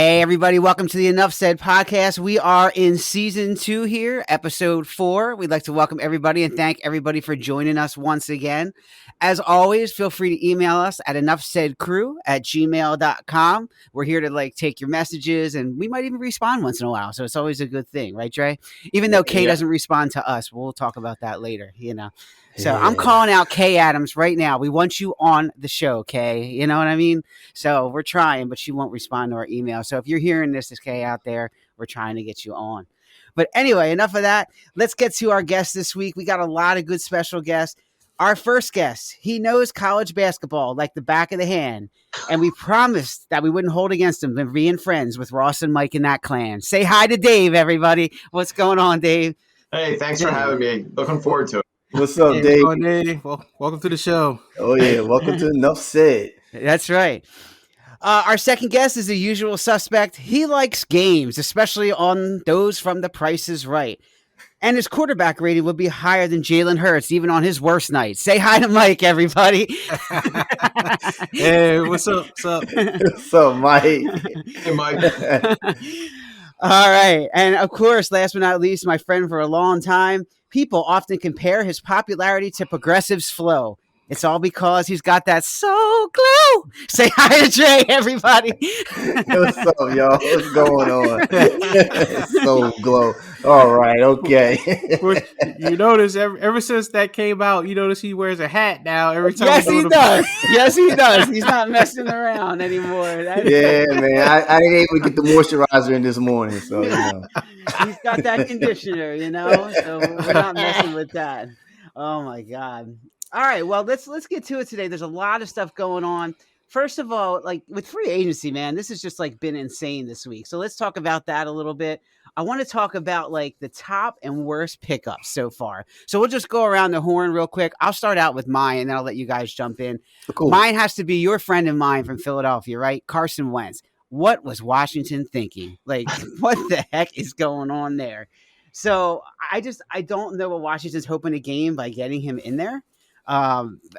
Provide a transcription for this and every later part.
Hey, everybody. Welcome to the Enough Said podcast. We are in season 2 here, episode 4. We'd like to welcome everybody and thank everybody for joining us once again. As always, feel free to email us at enoughsaidcrew@gmail.com. We're here to take your messages, and we might even respond once in a while. So it's always a good thing, right, Dre? Even though Kay doesn't respond to us, we'll talk about that later, So I'm calling out Kay Adams right now. We want you on the show, Kay. You know what I mean? So we're trying, but she won't respond to our email. So if you're hearing this, Kay out there, we're trying to get you on. But anyway, enough of that. Let's get to our guest this week. We got a lot of good special guests. Our first guest, he knows college basketball like the back of the hand. And we promised that we wouldn't hold against him and being friends with Ross and Mike and that clan. Say hi to Dave, everybody. What's going on, Dave? Hey, thanks for having me. Looking forward to it. What's up, Dave? Well, welcome to the show. Oh, yeah. Welcome to Enough Said. That's right. Our second guest is the usual suspect. He likes games, especially on those from The Price is Right. And his quarterback rating would be higher than Jalen Hurts, even on his worst night. Say hi to Mike, everybody. Hey, what's up? What's up? What's up, Mike? Hey, Mike. All right. And of course, last but not least, my friend for a long time, people often compare his popularity to Progressive's flow. It's all because he's got that soul glow. Say hi to Dre, everybody. What's up, y'all? What's going on? Soul glow. All right, okay. You notice ever since that came out, you notice he wears a hat now every time. Yes, he does. Yes, he does. He's not messing around anymore. Yeah, man. I didn't even get the moisturizer in this morning, so he's got that conditioner, so we're not messing with that. Oh my God. All right, well, let's get to it today. There's a lot of stuff going on. First of all, with free agency, man, this has just been insane this week. So let's talk about that a little bit. I want to talk about the top and worst pickups so far. So we'll just go around the horn real quick. I'll start out with mine, and then I'll let you guys jump in. Cool. Mine has to be your friend of mine from Philadelphia, right? Carson Wentz. What was Washington thinking? What the heck is going on there? So I don't know what Washington's hoping to gain by getting him in there.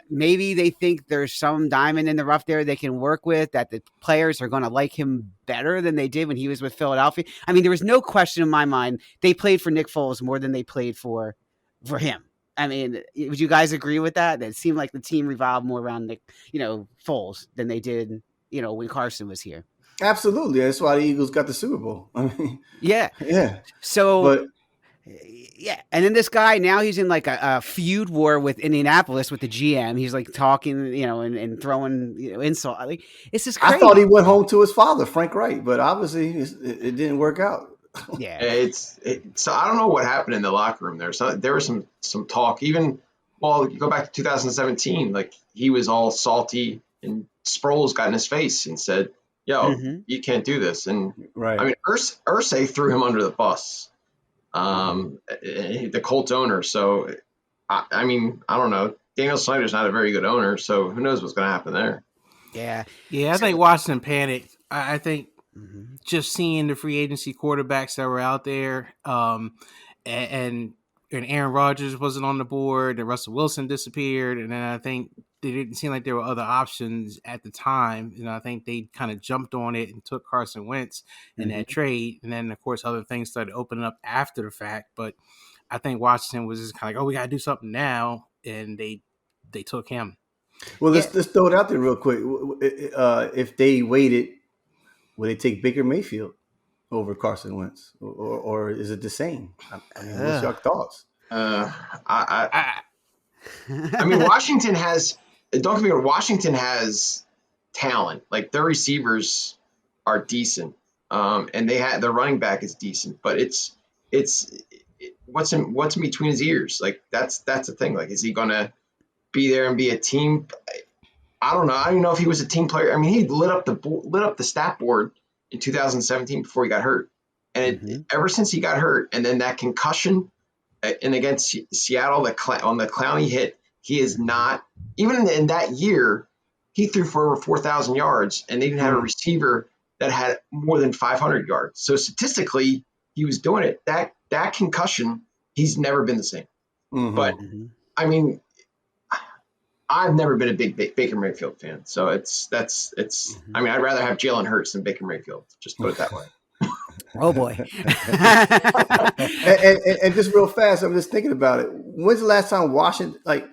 Maybe they think there's some diamond in the rough there they can work with, that the players are going to like him better than they did when he was with Philadelphia. I mean, there was no question in my mind they played for Nick Foles more than they played for him. I mean, would you guys agree with that? That it seemed like the team revolved more around Nick, Foles than they did, when Carson was here. Absolutely. That's why the Eagles got the Super Bowl. I mean, yeah. So, yeah, and then this guy, now he's in a feud war with Indianapolis with the GM. He's talking, and throwing, insult. It's just crazy. I thought he went home to his father, Frank Wright, but obviously it didn't work out. Yeah, so I don't know what happened in the locker room there. So there was some talk. Even you go back to 2017, he was all salty, and Sproles got in his face and said, "Yo, you can't do this." And right. I mean, Irsay threw him under the bus. The Colts owner. So, I mean, I don't know. Daniel Snyder's not a very good owner, so who knows what's going to happen there. Yeah. I think Washington panicked. I think just seeing the free agency quarterbacks that were out there, and Aaron Rodgers wasn't on the board, and Russell Wilson disappeared, and then I think it didn't seem like there were other options at the time. I think they kind of jumped on it and took Carson Wentz in that trade. And then, of course, other things started opening up after the fact. But I think Washington was just kind of we got to do something now. And they took him. Well, let's throw it out there real quick. If they waited, would they take Baker Mayfield over Carson Wentz? Or is it the same? What's your thoughts? I mean, Washington has – don't get me wrong, Washington has talent. Their receivers are decent, and their running back is decent. But it's what's in between his ears. That's the thing. Is he going to be there and be a team? I don't know. I don't even know if he was a team player. I mean, he lit up the stat board in 2017 before he got hurt, and ever since he got hurt, and then that concussion. And against Seattle, on the Clowney hit, he is not – even in that year, he threw for over 4,000 yards, and they didn't have a receiver that had more than 500 yards. So statistically, he was doing it. That concussion, he's never been the same. But, I mean, I've never been a big Baker Mayfield fan, so it's. I mean, I'd rather have Jalen Hurts than Baker Mayfield. Just put it that way. Oh boy. And just real fast, I'm just thinking about it. When's the last time Washington, like,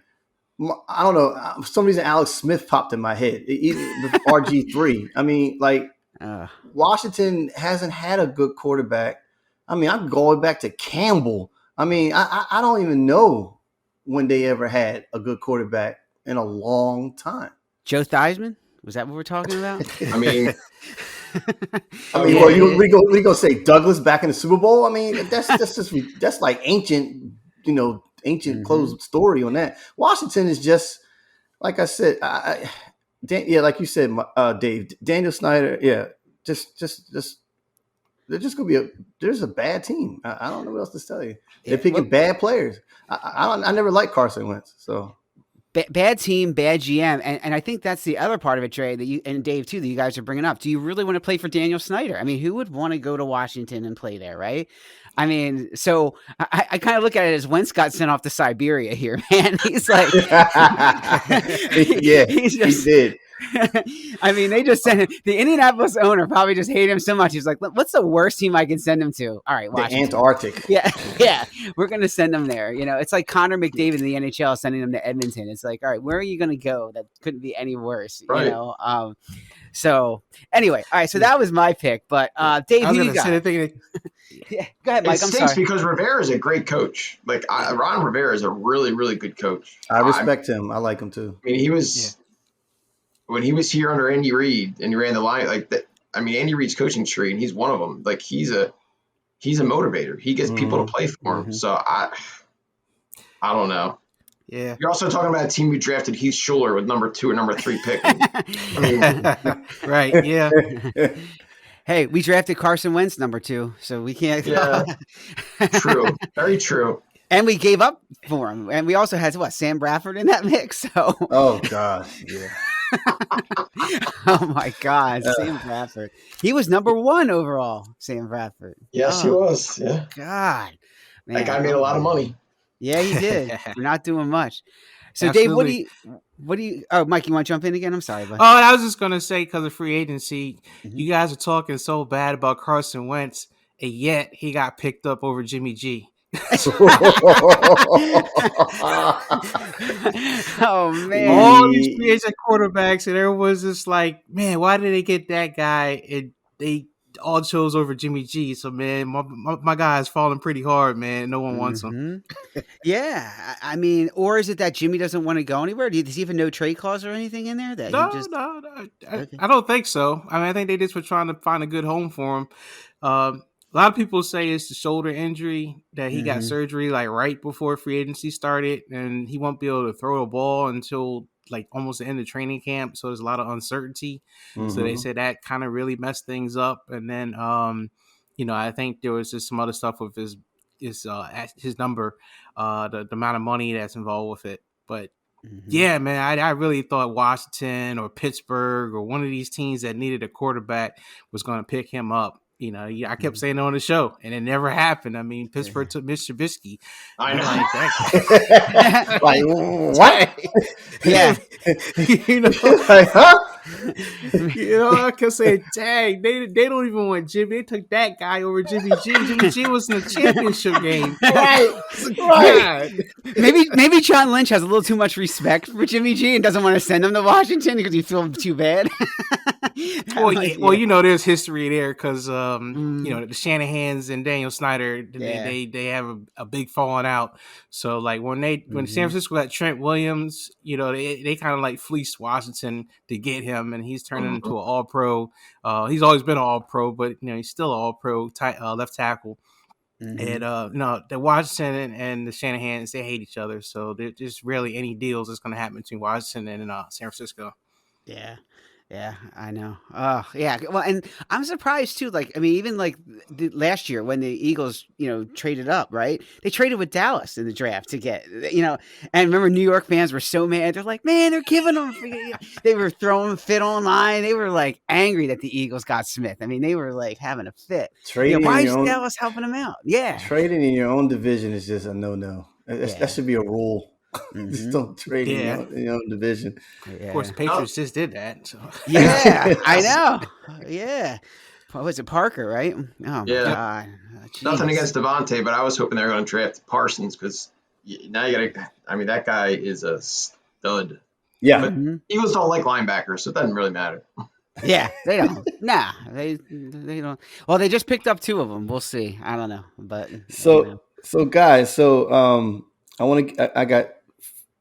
I don't know, for some reason Alex Smith popped in my head, even with RG3. I mean, like, Washington hasn't had a good quarterback. I mean, I'm going back to Campbell. I mean, I don't even know when they ever had a good quarterback in a long time. Joe Theismann? Was that what we're talking about? I mean, well, we gonna say Douglas back in the Super Bowl. I mean, that's like ancient, closed story on that. Washington is just, like I said, like you said, Dave, Daniel Snyder. Yeah, just they're just gonna there's a bad team. I don't know what else to tell you. They're picking bad players. I never liked Carson Wentz, so. Bad team, bad GM, and I think that's the other part of it, Trey, that you and Dave too, that you guys are bringing up. Do you really want to play for Daniel Snyder? I mean, who would want to go to Washington and play there, right? I mean, so I kind of look at it as Wentz got sent off to Siberia here, man. He's like, yeah, he did. I mean, they just sent him. The Indianapolis owner probably just hated him so much. He's like, what's the worst team I can send him to? All right, Washington. The Antarctic. Yeah, we're going to send him there. It's like Connor McDavid in the NHL sending him to Edmonton. It's like, all right, where are you going to go? That couldn't be any worse, right. So anyway, all right, so that was my pick. But Dave, who you got? Yeah, go ahead, Mike. It stinks because Rivera is a great coach. Like Ron Rivera is a really, really good coach. I respect him. I like him too. I mean, he was when he was here under Andy Reid and he ran the line like that. I mean, Andy Reid's coaching tree, and he's one of them. Like he's a motivator. He gets people to play for him. So I don't know. Yeah. You're also talking about a team who drafted Heath Schuler with number 2 or number 3 pick. I mean, right. Yeah. Hey, we drafted Carson Wentz number 2, so we can't. Yeah. True. Very true. And we gave up for him. And we also had Sam Bradford in that mix. So. Oh gosh. Yeah. Oh my God, Sam Bradford. He was number 1 overall. Sam Bradford. Yes, he was. Yeah. God, man, that guy made a lot of money. Yeah, he did. We're not doing much. So, Absolutely. Dave, what do you? Oh, Mike, you want to jump in again? I'm sorry, bud. Oh, I was just gonna say because of free agency, you guys are talking so bad about Carson Wentz, and yet he got picked up over Jimmy G. Oh man! All these free agent quarterbacks, and everyone's just like, man, why did they get that guy? And they all chose over Jimmy G. So man, my guy is falling pretty hard, man. No one wants him. Yeah, I mean, or is it that Jimmy doesn't want to go anywhere? Does he even no trade clause or anything in there? That No, he just... no, Okay. I don't think so. I mean, I think they just were trying to find a good home for him. A lot of people say it's the shoulder injury that he got surgery like right before free agency started, and he won't be able to throw a ball until like almost the end of training camp. So there's a lot of uncertainty. So they said that kind of really messed things up. And then, I think there was just some other stuff with his number, the amount of money that's involved with it. But yeah, man, I really thought Washington or Pittsburgh or one of these teams that needed a quarterback was going to pick him up. I kept saying it on the show, and it never happened. I mean, Pittsburgh took Mr. Trubisky. I know. Like, what? Yeah. Like, huh? I kept saying, dang, they don't even want Jimmy. They took that guy over Jimmy G. Jimmy G was in the championship game. Right. Maybe John Lynch has a little too much respect for Jimmy G and doesn't want to send him to Washington because he feels too bad. There's history there because the Shanahans and Daniel Snyder, they have a big falling out. So like when San Francisco got Trent Williams, they kind of like fleeced Washington to get him, and he's turning into an All-Pro. He's always been an All-Pro, but he's still an All-Pro left tackle. And the Washington and the Shanahans, they hate each other, so there's just rarely any deals that's going to happen between Washington and San Francisco. Yeah, I know. Oh, yeah. Well, and I'm surprised too. Like, I mean, even like last year when the Eagles, traded up, right? They traded with Dallas in the draft to get, and remember New York fans were so mad. They're like, man, they're giving them. They were throwing fit online. They were like angry that the Eagles got Smith. I mean, they were like having a fit. Why is Dallas helping them out? Yeah. Trading in your own division is just a no-no. That should be a rule. Just don't trade in your own division. Yeah. Of course, the Patriots just did that. So. Yeah, I know. Yeah. What was it, Parker, right? Oh, my God. Nothing Jeez. against Devontae, but I was hoping they were going to draft Parsons because now you got to. I mean, that guy is a stud. Yeah. But Eagles don't like linebackers, so it doesn't really matter. Yeah, they don't. Nah, they don't. Well, they just picked up 2 of them. We'll see. I don't know, but So guys, I got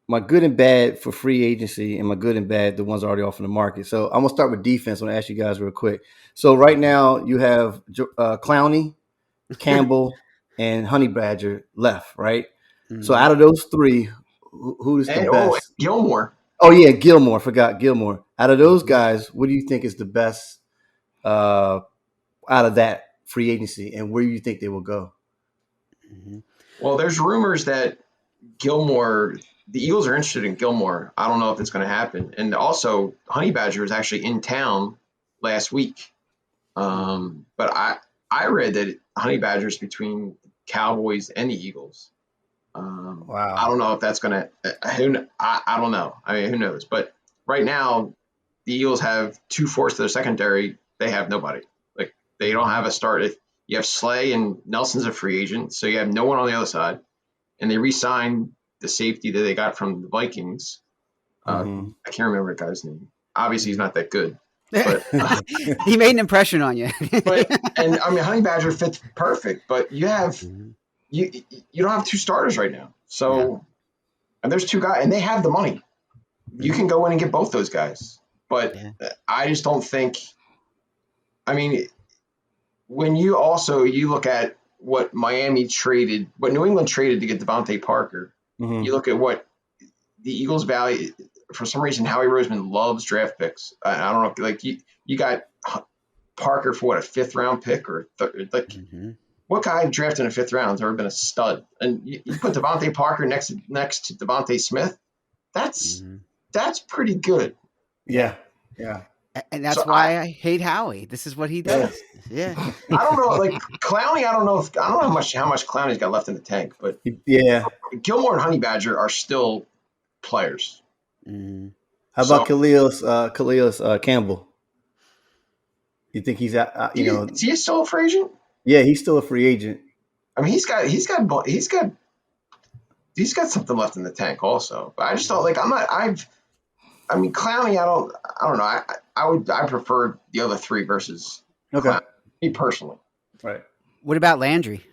my good and bad for free agency and my good and bad, the ones already off in the market. So I'm gonna start with defense. I'm gonna ask you guys real quick. So right now you have Clowney, Campbell, and Honey Badger left, right? So out of those 3, who is the best? Gilmore. Oh yeah, Gilmore. Forgot Gilmore. Out of those guys, what do you think is the best out of that free agency, and where do you think they will go? Well, there's rumors that Gilmore, the Eagles are interested in Gilmore. I don't know if it's going to happen. And also, Honey Badger was actually in town last week. But I read that Honey Badger's between Cowboys and the Eagles. Wow. I don't know if that's going to. I don't know. I mean, who knows? But right now, the Eagles have 2/4 of their secondary. They have nobody. Like they don't have a start. You have Slay and Nelson's a free agent, so you have no one on the other side. And they re-signed the safety that they got from the Vikings. I can't remember the guy's name. Obviously, he's not that good. But he made an impression on you. And I mean, Honey Badger fits perfect, but you have you don't have 2 starters right now. So, and there's 2 guys, and they have the money. You can go in and get both those guys. But I just don't think. I mean, when you look at what Miami traded, what New England traded to get Devontae Parker, you look at what the Eagles value. For some reason, Howie Roseman loves draft picks. I don't know, like you got Parker for what, a 5th round pick or what guy drafted in a 5th round has ever been a stud? And you put Devontae Parker next to Devontae Smith. That's pretty good. Yeah. And that's why I hate Howie. This is what he does. Yeah. I don't know, like Clowney. I don't know how much Clowney's got left in the tank, but Gilmore and Honey Badger are still players. How about Khalil Campbell? You think he's out? Is he still a free agent? Yeah, he's still a free agent. I mean, he's got something left in the tank also. But I just don't like. I mean, Clowney. I don't know. I prefer the other 3 versus Clowney, me personally. Right. What about Landry?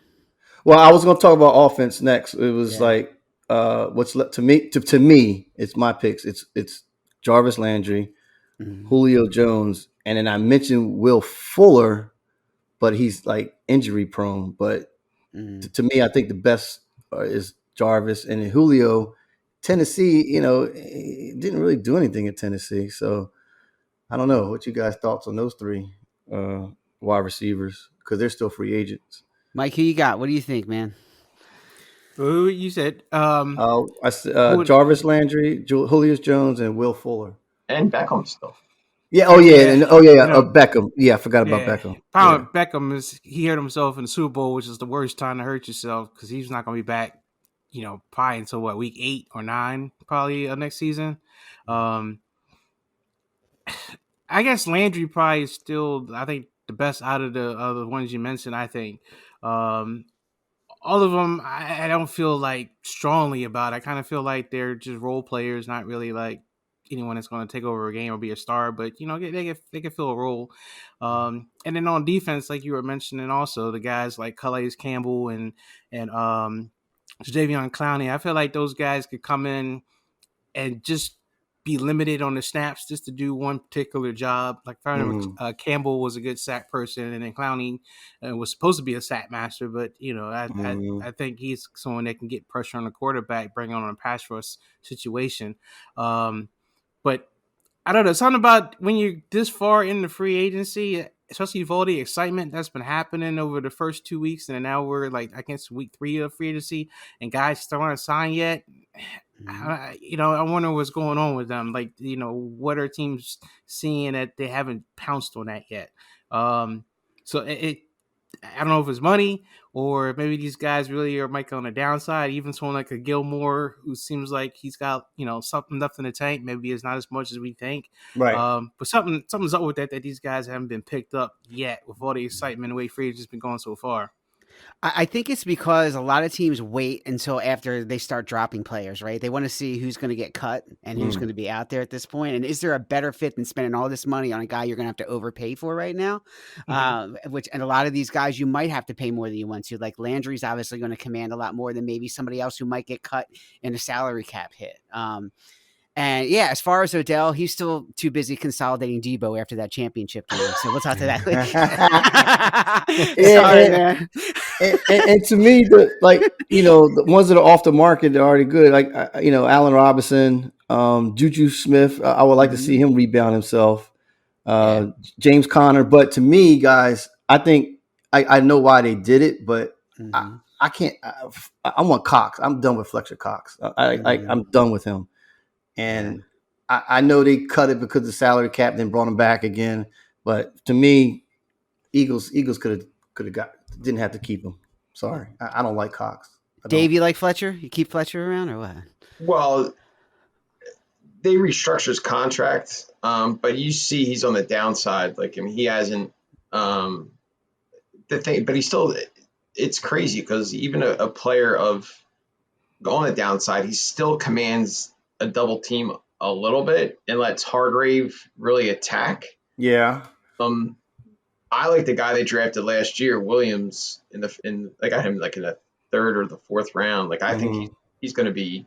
Well, I was going to talk about offense next. It was like what's left to me. To me, it's my picks. It's Jarvis Landry, Julio Jones, and then I mentioned Will Fuller, but he's like injury prone. But to me, I think the best is Jarvis, and then Julio. Tennessee, didn't really do anything at Tennessee, so I don't know. What you guys' thoughts on those 3 wide receivers, because they're still free agents? Mike, who you got? What do you think, man? Who you said? Jarvis Landry, Julio Jones, and Will Fuller, and Beckham still. Yeah. Oh yeah. Beckham. Yeah, I forgot about Beckham. Beckham he hurt himself in the Super Bowl, which is the worst time to hurt yourself because he's not going to be back. Probably until week 8 or 9, probably next season. I guess Landry probably is still, I think, the best out of the ones you mentioned. I think all of them, I don't feel like strongly about. I kind of feel like they're just role players, not really like anyone that's going to take over a game or be a star. But they can fill a role. And then on defense, like you were mentioning, also the guys like Calais Campbell and Jadeveon Clowney, I feel like those guys could come in and just be limited on the snaps just to do one particular job. Like I remember Campbell was a good sack person, and then Clowney was supposed to be a sack master. But I think he's someone that can get pressure on the quarterback, bring on a pass rush situation. But I don't know, something about when you're this far in the free agency, especially with all the excitement that's been happening over the first 2 weeks, and now we're like, I guess, week 3 of free agency, and guys still aren't signed yet. I wonder what's going on with them. Like, what are teams seeing that they haven't pounced on that yet? So I don't know if it's money or maybe these guys really might go on the downside. Even someone like a Gilmore, who seems like he's got something left in the tank. Maybe it's not as much as we think. Right. But something's up with that these guys haven't been picked up yet with all the excitement and the way free agency's been going so far. I think it's because a lot of teams wait until after they start dropping players, right? They want to see who's going to get cut and who's going to be out there at this point. And is there a better fit than spending all this money on a guy you're going to have to overpay for right now? And a lot of these guys you might have to pay more than you want to. Like Landry's obviously going to command a lot more than maybe somebody else who might get cut in a salary cap hit. And yeah, as far as Odell, he's still too busy consolidating Debo after that championship game. So we'll talk to that later. Sorry, man. And to me, the ones that are off the market are already good. Like Allen Robinson, Juju Smith. I would like to see him rebound himself. James Conner. But to me, guys, I think I know why they did it, but I can't. I want Cox. I'm done with Fletcher Cox. I'm done with him. And I know they cut it because the salary cap, then brought him back again. But to me, Eagles could have didn't have to keep him. Sorry, I don't like Cox. Dave, you like Fletcher? You keep Fletcher around or what? Well, they restructured his contract, but you see he's on the downside. Like, I mean, he hasn't the thing, but he's still. It's crazy because even a player of on the downside, he still commands a double team a little bit and lets Hargrave really attack. Yeah. I like the guy they drafted last year, Williams, I got him like in the third or the fourth round. Like I think he's going to be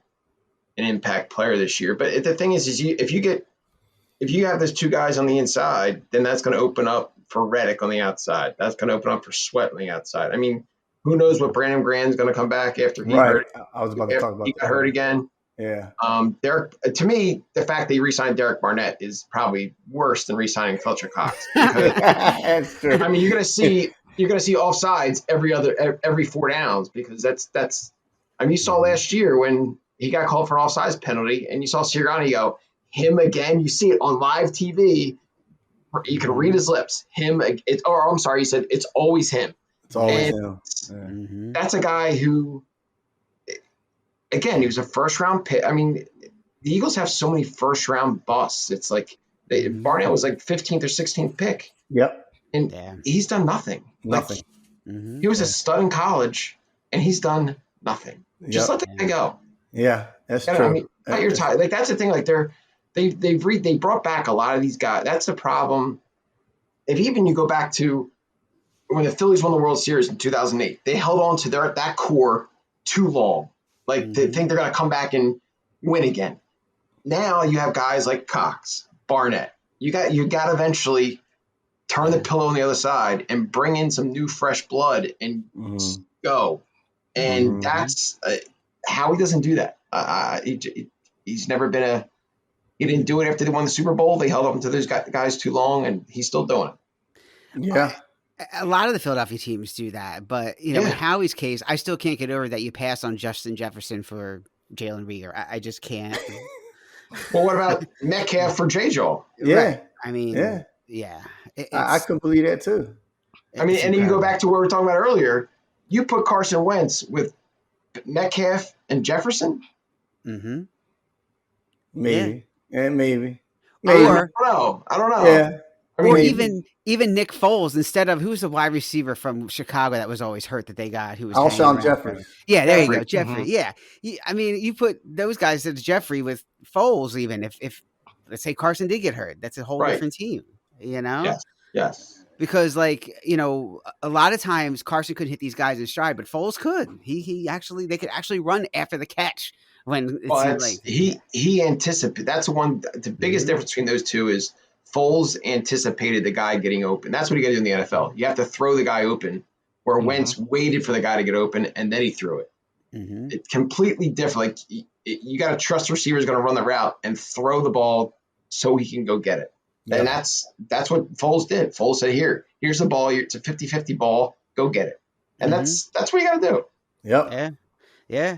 an impact player this year. But the thing is if you have those two guys on the inside, then that's going to open up for Reddick on the outside. That's going to open up for Sweat on the outside. I mean, who knows what Brandon Graham's going to come back after he hurt. I was about to talk about he got hurt again. Yeah. To me, the fact that he re-signed Derek Barnett is probably worse than re-signing Fletcher Cox. That's true. I mean, you're gonna see offsides every 4 downs because that's. I mean, you saw last year when he got called for an offsides penalty, and you saw Sirianni go him again. You see it on live TV. You can read his lips. He said it's always him. It's always him. That's a guy who. Again, he was a first-round pick. I mean, the Eagles have so many first-round busts. It's like Barnett was like 15th or 16th pick. Yep. And he's done nothing. Nothing. Like, he was a stud in college, and he's done nothing. Just let the guy go. Yeah, that's true. I mean, cut your tie. Like that's the thing. Like they brought back a lot of these guys. That's the problem. If even you go back to when the Phillies won the World Series in 2008, they held on to that core too long. Like they think they're going to come back and win again. Now you have guys like Cox, Barnett. You got to eventually turn the pillow on the other side and bring in some new fresh blood and go. And that's how he doesn't do that. He's never been he didn't do it after they won the Super Bowl. They held up to those guys too long, and he's still doing it. Yeah. A lot of the Philadelphia teams do that, but in Howie's case, I still can't get over that you pass on Justin Jefferson for Jalen Reagor. I just can't. Well, what about Metcalf for J-Jaw? Yeah, right. I mean, I couldn't believe that too. I mean, and then you go back to what we were talking about earlier. You put Carson Wentz with Metcalf and Jefferson. Mm-hmm. Maybe. Maybe. I don't know. Yeah. I mean, or even Nick Foles instead of who's the wide receiver from Chicago that was always hurt that they got who was Alshon Jeffrey. Yeah, there you go, Jeffrey. Yeah, I mean, you put those guys as Jeffrey with Foles. Even if let's say Carson did get hurt, that's a whole different team. Yes. Because a lot of times Carson couldn't hit these guys in stride, but Foles could. They could actually run after the catch when it seemed like he anticipated. That's the biggest difference between those two is. Foles anticipated the guy getting open. That's what you got to do in the NFL. You have to throw the guy open, where Wentz waited for the guy to get open, and then he threw it. It's completely different. Like you got to trust the receiver is going to run the route and throw the ball so he can go get it. Yep. And that's what Foles did. Foles said, here's the ball. It's a 50-50 ball. Go get it. And that's what you got to do. Yep. Yeah.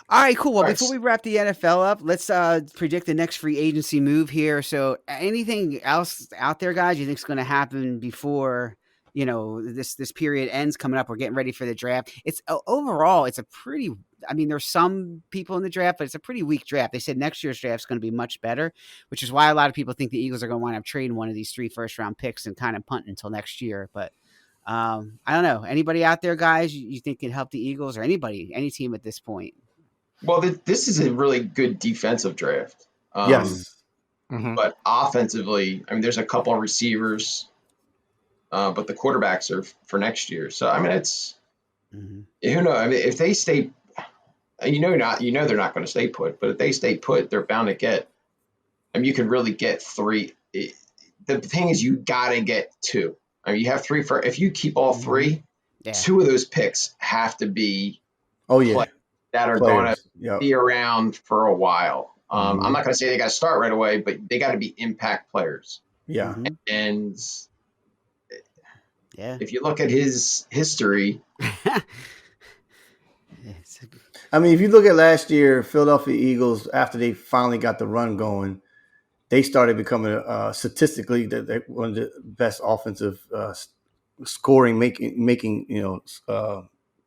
All right, cool. Well, before we wrap the NFL up, let's predict the next free agency move here. So anything else out there, guys, you think is going to happen before, this period ends coming up. We're getting ready for the draft. It's overall, it's a pretty. I mean, there's some people in the draft, but it's a pretty weak draft. They said next year's draft is going to be much better, which is why a lot of people think the Eagles are going to wind up trading one of these 3 first-round picks and kind of punt until next year. But I don't know. Anybody out there, guys, you think can help the Eagles or any team at this point? Well, this is a really good defensive draft. Yes. But offensively, I mean, there's a couple of receivers, but the quarterbacks are for next year. So I mean, it's who knows? I mean, if they stay, they're not going to stay put. But if they stay put, they're bound to get. I mean, you can really get 3. The thing is, you got to get 2. I mean, you have 3 for. If you keep all 3, 2 of those picks have to be. Oh yeah. That are going to be around for a while. I'm not going to say they got to start right away, but they got to be impact players. Yeah. And if you look at his history. I mean, if you look at last year, Philadelphia Eagles, after they finally got the run going, they started becoming statistically one of the best offensive scoring, making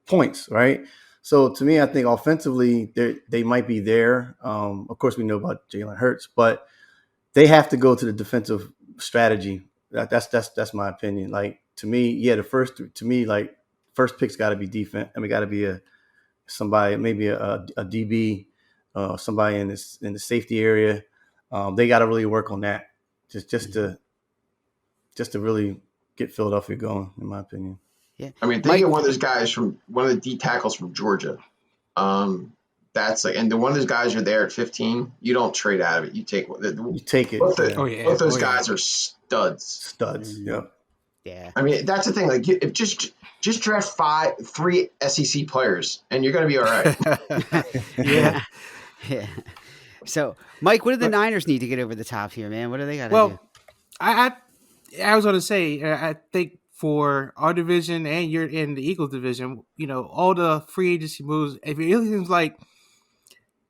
points, right? So to me, I think offensively they might be there. Of course, we know about Jalen Hurts, but they have to go to the defensive strategy. That's my opinion. Like to me, first pick's got to be defense. I mean, got to be somebody, maybe a DB, somebody in the safety area. They got to really work on that, just to really get Philadelphia going, in my opinion. Yeah, I mean, they get one of those guys from one of the D tackles from Georgia. That's like, and one of those guys are there at 15. You don't trade out of it. You take it. Both those guys are studs. Yeah. Yeah. I mean, that's the thing. Like, if just draft 3 SEC players, and you're going to be all right. Yeah. So, Mike, what do the Niners need to get over the top here, man? What do they got to do? Well, I was going to say, I think for our division and you're in the Eagles division, all the free agency moves, it really seems like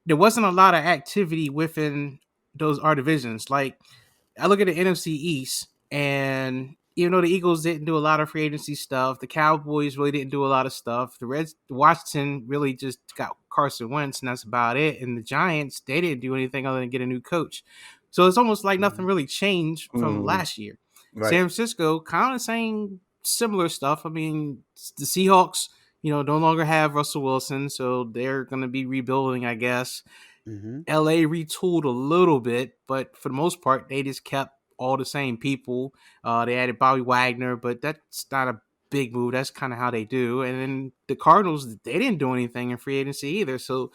there wasn't a lot of activity within our divisions. Like, I look at the NFC East, and even though the Eagles didn't do a lot of free agency stuff, the Cowboys really didn't do a lot of stuff. Washington really just got Carson Wentz, and that's about it. And the Giants, they didn't do anything other than get a new coach. So it's almost like nothing really changed from last year. Right. San Francisco, kind of saying similar stuff. I mean, the Seahawks, no longer have Russell Wilson, so they're going to be rebuilding, I guess. LA retooled a little bit, but for the most part, they just kept all the same people. They added Bobby Wagner, but that's not a big move. That's kind of how they do. And then the Cardinals, they didn't do anything in free agency either. So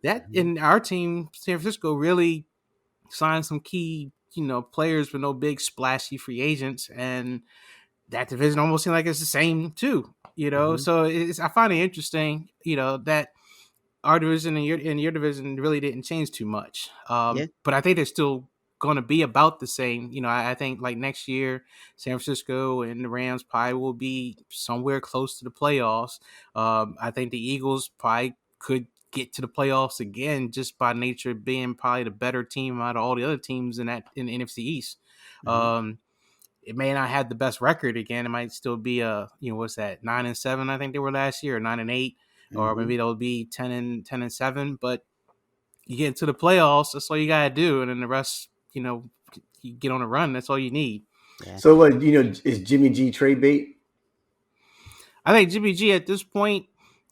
that in our team, San Francisco really signed some key players with no big splashy free agents, and that division almost seems like it's the same too, So I find it interesting, that our division and your division really didn't change too much. But I think they're still going to be about the same. I think like next year, San Francisco and the Rams probably will be somewhere close to the playoffs. I think the Eagles probably could get to the playoffs again just by nature of being probably the better team out of all the other teams in the NFC East. It may not have the best record again. It might still be 9-7, I think they were last year, or 9-8, or maybe they'll be 10-7. But you get into the playoffs, that's all you gotta do, and then the rest, you get on a run. That's all you need. Yeah. So what is Jimmy G trade bait? I think Jimmy G at this point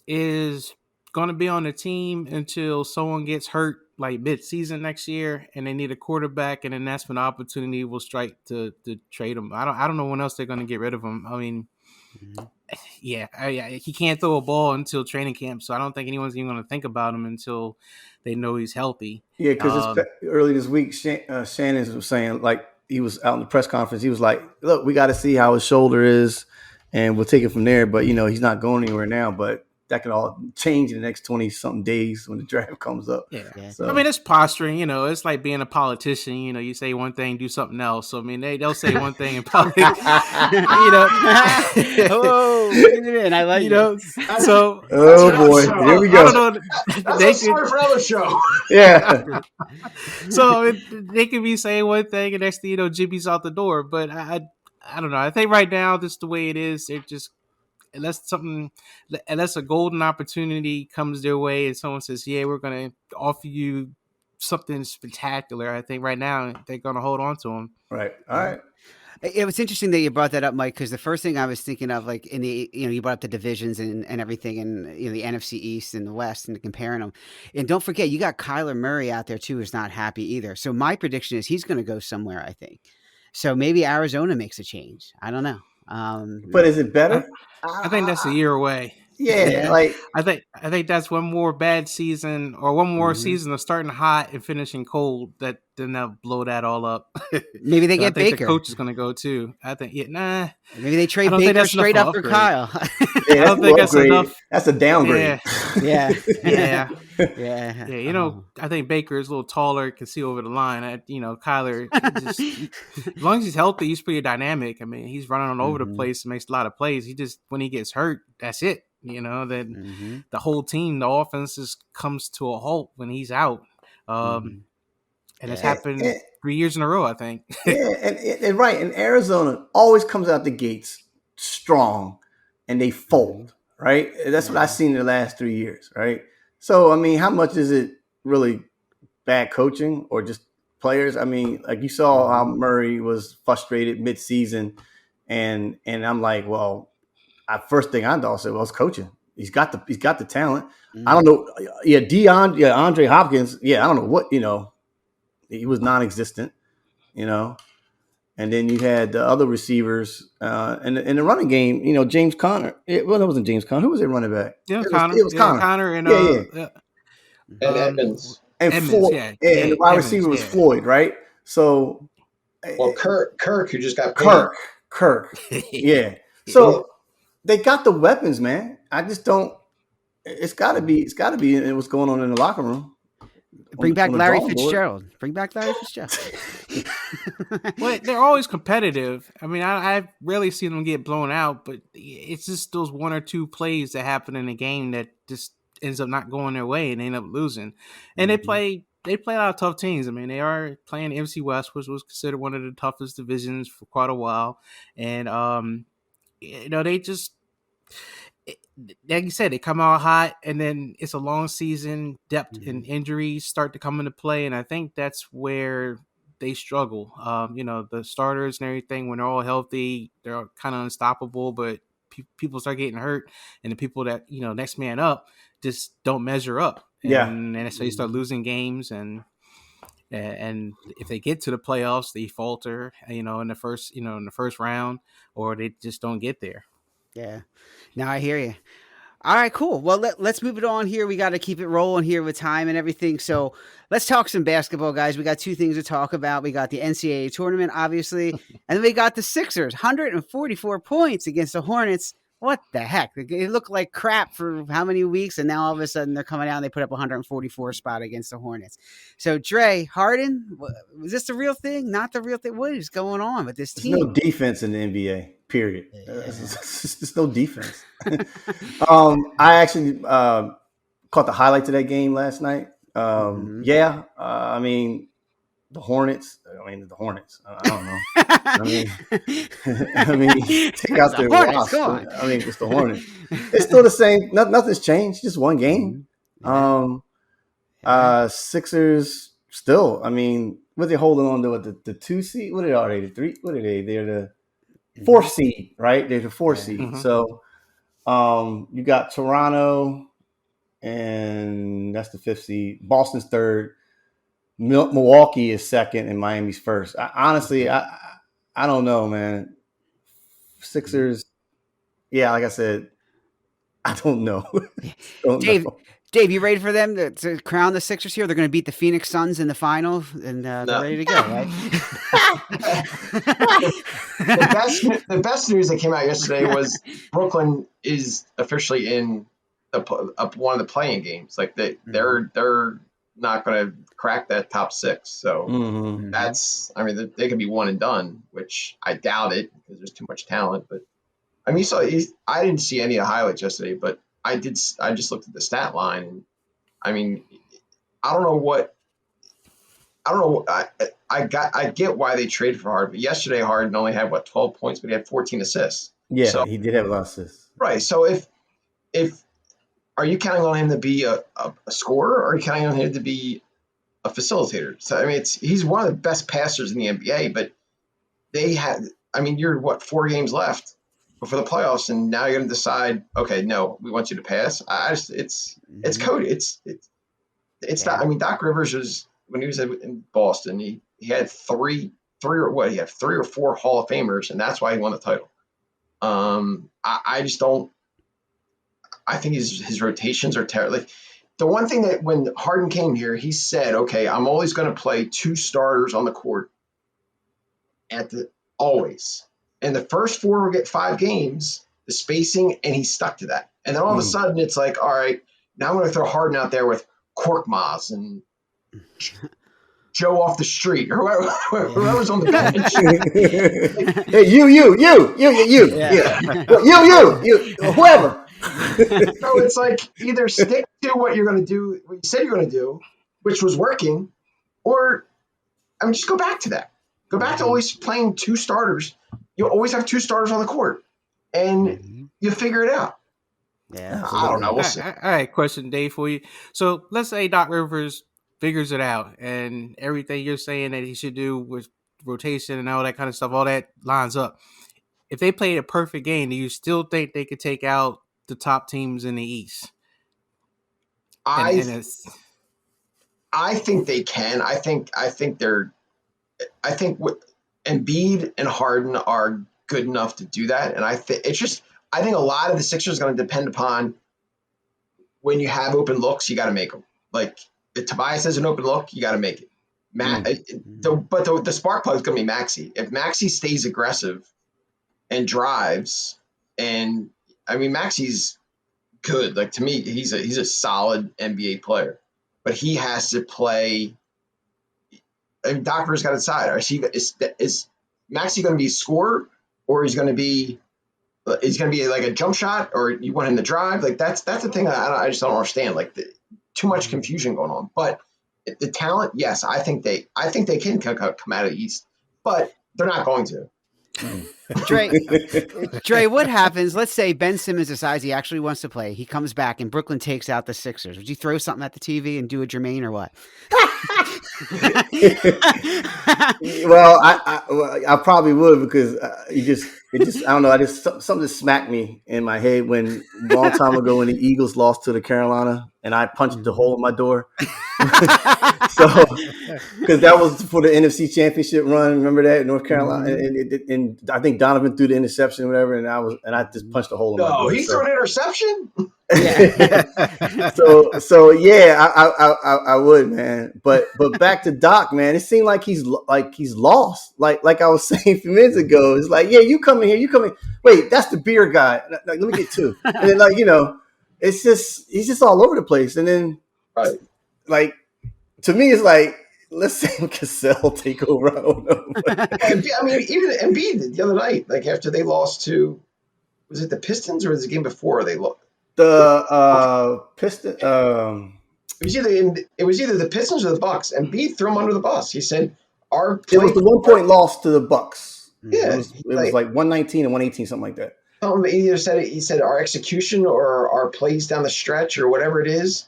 is going to be on the team until someone gets hurt like mid-season next year and they need a quarterback, and then that's when the opportunity will strike to trade him. I don't know when else they're going to get rid of him. I mean, he can't throw a ball until training camp, so I don't think anyone's even going to think about him until they know he's healthy. Yeah, because early this week, Shannon was saying, like, he was out in the press conference. He was like, look, we got to see how his shoulder is, and we'll take it from there. But, he's not going anywhere now, but that can all change in the next 20-something days when the draft comes up. Yeah. So. I mean, it's posturing, it's like being a politician. You say one thing, do something else. So, I mean, they'll say one thing in politics, Oh, bring it in. I like So, oh boy, here we go. I don't know. That's a story for another show. Yeah. So they could be saying one thing, and next thing you know, Jimmy's out the door. But I don't know. I think right now, just the way it is, they're just unless a golden opportunity comes their way and someone says, "Yeah, we're going to offer you something spectacular." I think right now they're going to hold on to him. Right. All right. It was interesting that you brought that up, Mike, because the first thing I was thinking of, like you brought up the divisions and everything, and the NFC East and the West, and comparing them. And don't forget, you got Kyler Murray out there too, who's not happy either. So my prediction is he's going to go somewhere. I think. So maybe Arizona makes a change. I don't know. But is it better? I think that's a year away. Yeah, like I think that's one more bad season or one more season of starting hot and finishing cold. Then they'll blow that all up. Maybe they So get I think Baker. the coach is going to go too. I think Maybe they trade I don't think Baker that's straight enough up for upgrade. Kyle. yeah, I don't think that's upgrade. enough. That's a downgrade. Yeah. Yeah. Yeah. Yeah. I think Baker is a little taller, can see over the line. Kyler, as long as he's healthy, he's pretty dynamic. I mean, he's running all over the place and makes a lot of plays. When he gets hurt, that's it. Then the whole team, the offense just comes to a halt when he's out. And it's happened 3 years in a row, I think. Yeah, and right. And Arizona always comes out the gates strong and they fold, right? That's what I've seen in the last 3 years, right? So, I mean, how much is it really bad coaching or just players? I mean, like you saw how Murray was frustrated mid-season, and I'm like, well, first thing I thought was coaching. He's got the talent. I don't know. Yeah, Andre Hopkins. Yeah, I don't know what, he was non-existent, And then you had the other receivers in the running game. James Conner. That wasn't James Conner. Who was it running back? Yeah, It was Conner. Conner and and Evans. And Evans, Floyd, yeah. and the wide Evans, receiver was yeah. Floyd, right? So, Well, Kirk, who just got paid. Kirk, yeah. So they got the weapons, man. I just don't. It's got to be what's going on in the locker room. Bring back Larry Fitzgerald. Bring back Larry Fitzgerald. Well, they're always competitive. I mean, I've rarely seen them get blown out, but it's just those one or two plays that happen in a game that just ends up not going their way and they end up losing. And they play a lot of tough teams. I mean, they are playing NFC West, which was considered one of the toughest divisions for quite a while. And, they just, like you said, they come out hot, and then it's a long season. Depth and injuries start to come into play, and I think that's where they struggle. The starters and everything, when they're all healthy, they're kind of unstoppable, but people start getting hurt, and the people that, next man up just don't measure up. And so you start losing games, and if they get to the playoffs, they falter, in the first round, or they just don't get there. Yeah. Now I hear you. All right, cool. Well, let's move it on here. We got to keep it rolling here with time and everything. So let's talk some basketball, guys. We got two things to talk about. We got the Ncaa Tournament, obviously, and then we got the Sixers, 144 points against the Hornets. What the heck? It looked like crap for how many weeks, and now all of a sudden they're coming out and they put up 144 spot against the Hornets. So, Dre, Harden, was this the real thing? Not the real thing? What is going on with this team? There's no defense in the NBA, period. There's no defense. I actually caught the highlights of that game last night. I mean, the Hornets. I don't know. I mean, take out their Wasps. I mean, it's the Hornets. It's still the same. Nothing's changed. Just one game. Sixers still. I mean, what they holding on to? The 2 seed. What are they? The 3. What are they? They're the 4th seed, right? They're the 4th seed. So, you got Toronto, and that's the 5th seed. Boston's 3rd. Milwaukee is 2nd and Miami's 1st. Honestly, I don't know, man. Sixers, like I said, I don't know. Dave, you ready for them to crown the Sixers here? They're going to beat the Phoenix Suns in the final, and they're ready to go, right? The best news that came out yesterday was Brooklyn is officially in one of the playing games. Like they're not going to crack that top 6. So that's, I mean, they could be one and done, which I doubt it because there's too much talent. But I mean, I didn't see any of the highlights yesterday, but I just looked at the stat line. And I mean, I I get why they traded for Harden. But yesterday, Harden only had 12 points, but he had 14 assists. Yeah, So he did have a lot of assists. right. So if are you counting on him to be a scorer, or are you counting on him to be a facilitator? So I mean, he's one of the best passers in the NBA, but they had. I mean, you're 4 games left before the playoffs, and now you're going to decide. Okay, no, we want you to pass. It's code. It's not. I mean, Doc Rivers was when he was in Boston. He had three or what? He had 3 or 4 Hall of Famers, and that's why he won the title. I just don't. I think his rotations are terrible. Like, the one thing that when Harden came here, he said, "Okay, I'm always going to play 2 starters on the court always." And the first 4 will get 5 games, the spacing, and he stuck to that. And then all of a sudden, it's like, all right, now I'm going to throw Harden out there with Korkmaz and Joe off the street or whoever's on the bench. Hey, you, whoever. So it's like either stick to what you're going to do, what you said you're going to do, which was working, or I mean, just go back to that. Go back to always playing 2 starters. You'll always have 2 starters on the court, and you figure it out. Yeah, I don't know. We'll see. All right, question, Dave, for you. So let's say Doc Rivers figures it out, and everything you're saying that he should do with rotation and all that kind of stuff, all that lines up. If they played a perfect game, do you still think they could take out the top teams in the East? I think they can. I think Embiid and Harden are good enough to do that. And I think a lot of the Sixers are going to depend upon when you have open looks, you got to make them. Like if Tobias has an open look, you got to make it. But the spark plug is going to be Maxey. If Maxey stays aggressive and drives, and I mean Maxey's good. Like to me, he's a solid NBA player, but he has to play. I mean, Doc Rivers got to decide: is Maxey going to be a scorer, or he's going to be like a jump shot, or you want him to drive? Like that's the thing I just don't understand. Like too much confusion going on. But the talent, yes, I think they can come out of the East, but they're not going to. Dre, what happens? Let's say Ben Simmons decides he actually wants to play. He comes back and Brooklyn takes out the Sixers. Would you throw something at the TV and do a Jermaine or what? Well, I probably would because I don't know. Something just smacked me in my head when a long time ago when the Eagles lost to the Carolina and I punched the hole in my door. So, because that was for the NFC Championship run, remember that North Carolina, and I think Donovan threw the interception or whatever, and I just punched a hole in my door. He threw an interception. Yeah. so yeah, I would, man. But back to Doc, man. It seemed like he's lost. Like I was saying a few minutes ago, it's like, yeah, you come in here. Wait, that's the beer guy. Like, let me get 2. And then it's just he's just all over the place. And then right. Like to me, it's like let's say Cassell take over. I don't know. I mean, even Embiid the other night, like after they lost to, was it the Pistons or was it the game before they lost? The Pistons. It was either the Pistons or the Bucks. Embiid threw him under the bus. He said, It was the 1-point loss to the Bucks. Yeah, it was like 119 and 118, something like that. He said our execution or our plays down the stretch or whatever it is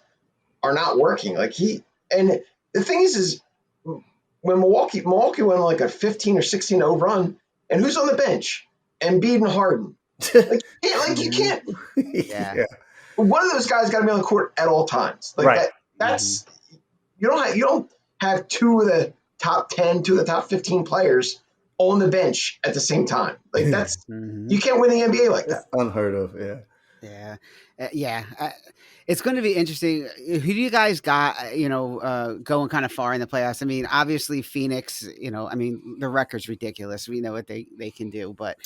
are not working. And the thing is when Milwaukee went on like a 15 or 16-0 run, and who's on the bench? Embiid and Harden. You can't. Yeah. One of those guys got to be on the court at all times. Like right. That's you don't have 2 of the top 10, 2 of the top 15 players on the bench at the same time. Like that's you can't win the NBA like that. That's unheard of. Yeah. It's going to be interesting. Who do you guys got, going kind of far in the playoffs? I mean, obviously Phoenix, the record's ridiculous. We know what they can do, but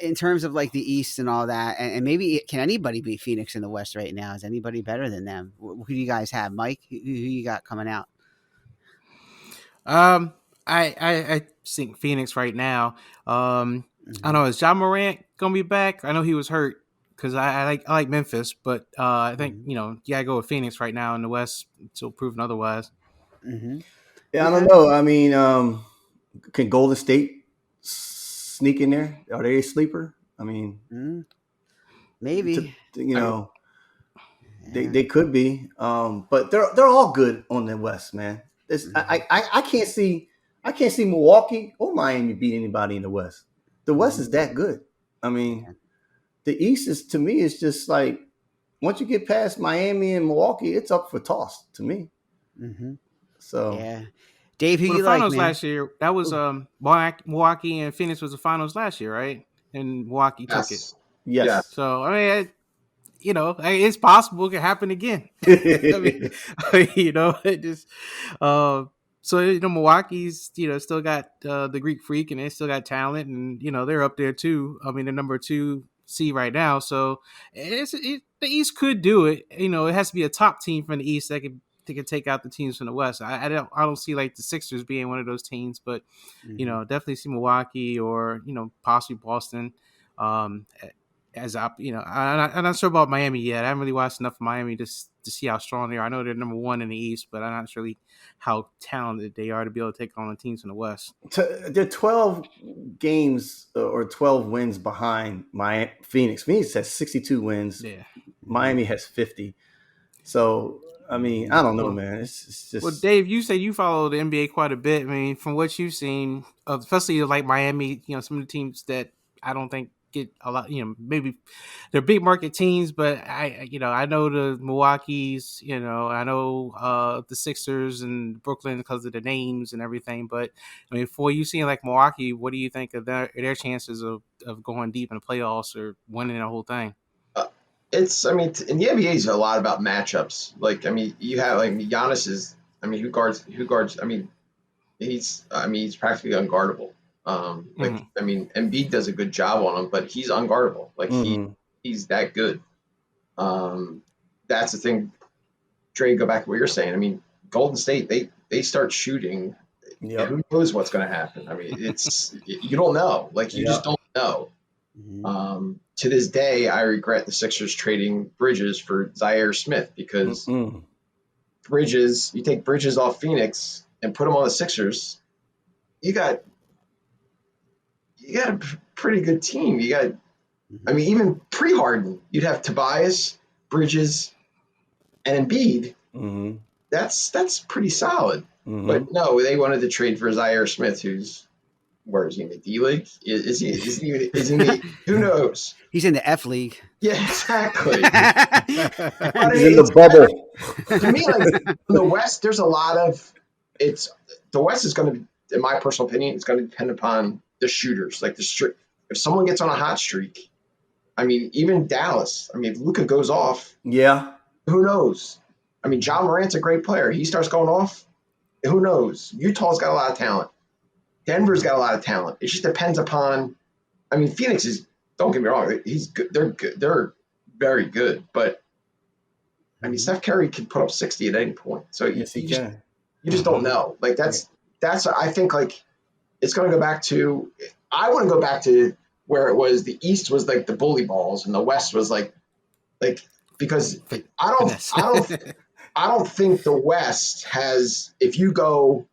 in terms of like the East and all that, and maybe can anybody beat Phoenix in the West right now? Is anybody better than them? Who do you guys have? Mike, who you got coming out? I think Phoenix right now. I don't know, is John Morant gonna be back? I know he was hurt because I like Memphis, but I think you gotta go with Phoenix right now in the West until proven otherwise. Yeah, I don't know. I mean, can Golden State sneak in there? Are they a sleeper? I mean, Maybe. you know, Yeah. they could be. But they're all good on the West, man. I can't see Milwaukee or Miami beat anybody in the West. The West is that good. I mean, the East is to me is just like once you get past Miami and Milwaukee, it's up for toss to me. Mm-hmm. So Yeah. Dave, who Well, you the like, finals man? last year, that was Milwaukee and Phoenix was the finals last year, right? And Milwaukee took it. Yes. Yeah. yes, So I mean, it's possible it could happen again. I mean, it just so Milwaukee's still got the Greek Freak and they still got talent and they're up there too. I mean, they're number 2 seed right now, so the East could do it. It has to be a top team from the East that can take out the teams from the West. I don't see like the Sixers being one of those teams, but definitely see Milwaukee or possibly Boston. As I'm not sure about Miami yet. I haven't really watched enough of Miami to see how strong they are. I know they're number 1 in the East, but I'm not sure really how talented they are to be able to take on the teams in the West. they're 12 games or 12 wins behind Phoenix. Phoenix has 62 wins. Yeah. Miami has 50. So I mean, I don't know, man. It's just. Well, Dave, you said you follow the NBA quite a bit. I mean, from what you've seen, especially like Miami, some of the teams that I don't think get a lot. Maybe they're big market teams, but I know the Milwaukee's. I know the Sixers and Brooklyn because of the names and everything. But I mean, for you seeing like Milwaukee, what do you think of their chances of going deep in the playoffs or winning the whole thing? In the NBA is a lot about matchups. Like, I mean, you have like Giannis is. I mean, who guards? I mean, he's practically unguardable. I mean, Embiid does a good job on him, but he's unguardable. Like he's that good. That's the thing. Dre, go back to what you're saying. I mean, Golden State, they start shooting. Yep. And who knows what's going to happen? I mean, you don't know. Like you just don't know. To this day, I regret the Sixers trading Bridges for Zaire Smith because Bridges, you take Bridges off Phoenix and put him on the Sixers, you got a pretty good team. You got, I mean, even pre-Harden, you'd have Tobias, Bridges, and Embiid. That's pretty solid. But no, they wanted to trade for Zaire Smith, who's. Where is he in the D League? Is he in the who knows? He's in the F League. Yeah, exactly. He's in the bubble. To me, like in the West, there's a lot of the West is going to, in my personal opinion, it's going to depend upon the shooters. Like the streak. If someone gets on a hot streak, I mean, even Dallas. I mean, if Luka goes off, yeah, who knows? I mean, John Morant's a great player. He starts going off, who knows? Utah's got a lot of talent. Denver's got a lot of talent. It just depends upon. I mean, Phoenix is. Don't get me wrong. He's good. They're good. They're very good. But I mean, Steph Curry can put up 60 at any point. So yes, he can. You just don't know. Like that's. I think like it's going to go back to. I want to go back to where it was. The East was like the bully balls, and the West was like because I don't think the West has. If you go.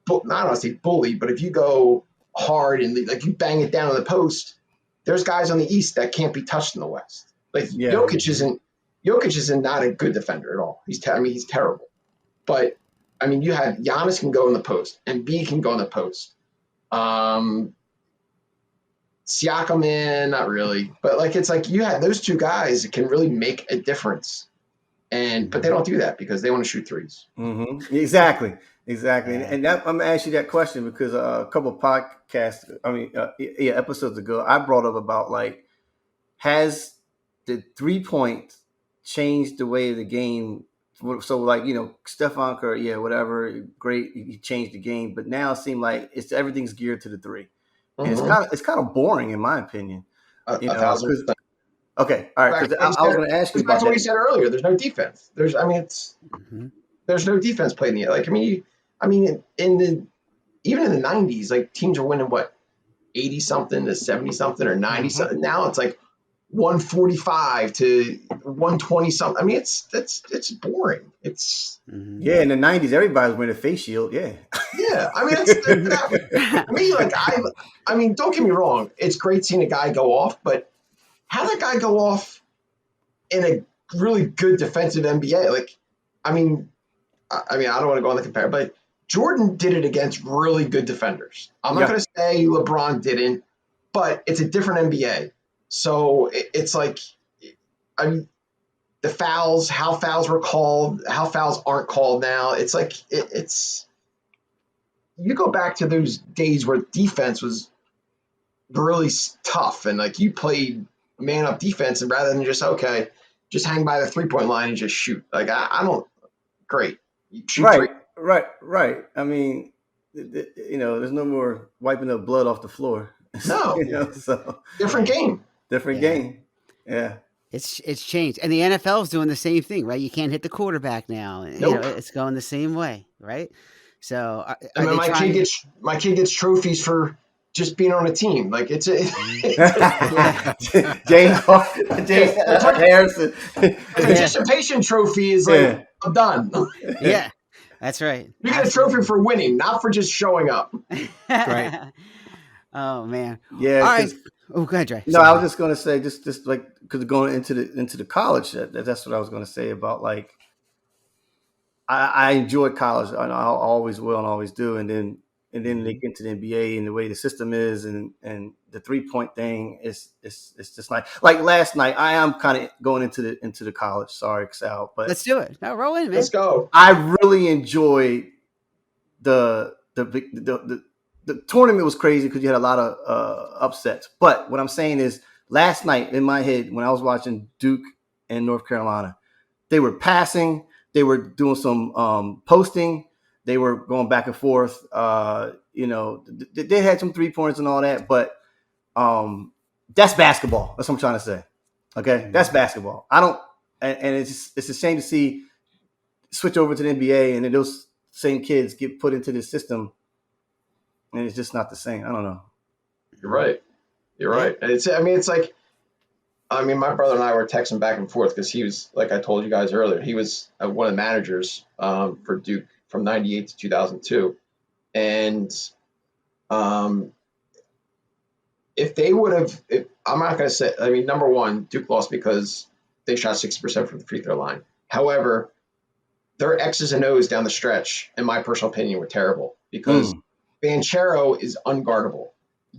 Not want to say bully, but if you go hard and like you bang it down on the post, there's guys on the East that can't be touched in the West. Like Jokic isn't not a good defender at all. He's terrible. But I mean, you had Giannis can go in the post, and B can go in the post. Siakam in, not really, but like it's like you had those two guys that can really make a difference, but they don't do that because they want to shoot threes. Exactly. And that, I'm gonna ask you that question because a couple of podcasts, episodes ago, I brought up about like, has the 3-point changed the way of the game? So like, Stephon Curry, whatever, great, he changed the game, but now it seems like everything's geared to the three, and it's kind of boring in my opinion. 1,000%. Okay, all right. I was going to ask you about that's what we said earlier. There's no defense. There's no defense played in the like. Even in the 90s, like teams are winning what 80 something to 70 something or 90 something. Now it's like 145 to 120 something. I mean, it's boring. It's Yeah, in the 90s, everybody was wearing a face shield. Yeah. yeah. I mean, that, to me, like I mean, don't get me wrong. It's great seeing a guy go off, but how did that guy go off in a really good defensive NBA? Like, I mean, I don't want to go on the compare, but Jordan did it against really good defenders. I'm not going to say LeBron didn't, but it's a different NBA. So it's like, I mean, the fouls, how fouls were called, how fouls aren't called now. It's like, it's, you go back to those days where defense was really tough and like you played man up defense and rather than just, okay, just hang by the 3-point line and just shoot. Like, I don't, great. Right. I mean, there's no more wiping up blood off the floor. No. So different game. Yeah. It's changed, and the NFL is doing the same thing, right? You can't hit the quarterback now. Nope. It's going the same way, right? So, I mean, my kid gets trophies for just being on a team. Like it's James Harrison. Participation trophy is like I'm done. Yeah, that's right. You get a trophy for winning, not for just showing up. Right. Oh man. Yeah. All right. Oh, go ahead, Dre. No, I was just going to say, just like because going into the college, that's what I was going to say about like I enjoyed college, and I always will and always do, and then they get into the NBA and the way the system is, and the 3-point thing is just like last night. I am kind of going into the college. Sorry, Sal, but let's do it. No, roll in, man. Let's go. I really enjoyed the tournament was crazy because you had a lot of upsets. But what I'm saying is, last night in my head when I was watching Duke and North Carolina, they were passing, they were doing some posting. They were going back and forth. They had some 3-pointers and all that, but that's basketball. That's what I'm trying to say. Okay, that's basketball. I don't, and it's a shame to see switch over to the NBA and then those same kids get put into this system, and it's just not the same. I don't know. You're right. And it's like, my brother and I were texting back and forth because he was, like I told you guys earlier, he was one of the managers for Duke from 98 to 2002. And if they would have, I'm not going to say, number one, Duke lost because they shot 60% from the free throw line. However, their X's and O's down the stretch, in my personal opinion, were terrible because Banchero is unguardable.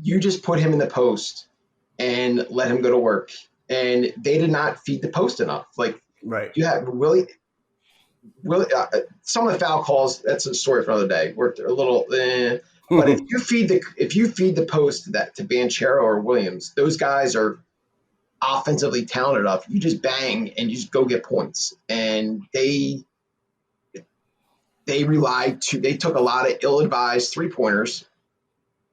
You just put him in the post and let him go to work. And they did not feed the post enough. Like, right. You have Willie, some of the foul calls, that's a story for another day. We're a little, but if you feed the post to Banchero or Williams, those guys are offensively talented enough. You just bang and you just go get points. And they took a lot of ill-advised 3-pointers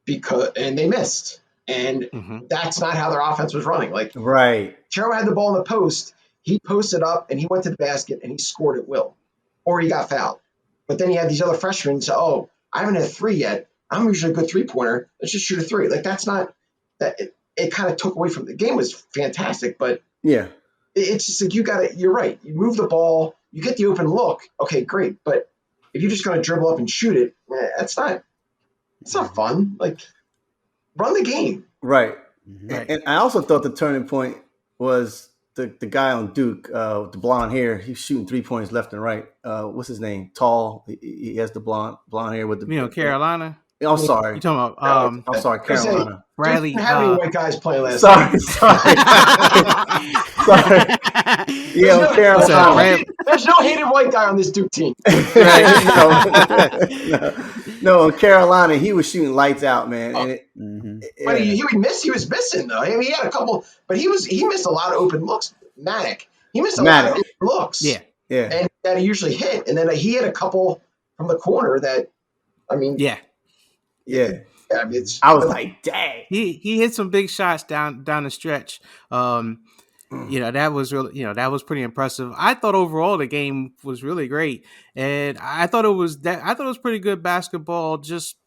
and they missed. And that's not how their offense was running. Like, right. Chero had the ball in the post. He posted up and he went to the basket and he scored at will, or he got fouled. But then he had these other freshmen say, "Oh, I haven't had 3 yet. I'm usually a good 3-pointer. Let's just shoot a 3." Like, that's not that. It kind of took away from the game. Was fantastic, but yeah, it's just like you're right. You move the ball, you get the open look. Okay, great. But if you're just going to dribble up and shoot it, it's not fun. Like, run the game. Right. And I also thought the turning point was the guy on Duke, with the blonde hair. He's shooting 3-pointers left and right. What's his name? Tall. He has the blonde hair with the Carolina. I'm sorry. You talking about? I'm sorry, Carolina. Bradley. Didn't have any white guys playing last sorry. Yeah, Carolina. There's no hated white guy on this Duke team. No, Carolina, he was shooting lights out, man. But he was missing though. He had a couple, but he missed a lot of open looks. Matic, he missed a lot of open looks. Yeah, and that he usually hit, and then he had a couple from the corner that, yeah. I was like, dang. He hit some big shots down the stretch. That was really, that was pretty impressive. I thought overall the game was really great, and I thought it was pretty good basketball. Just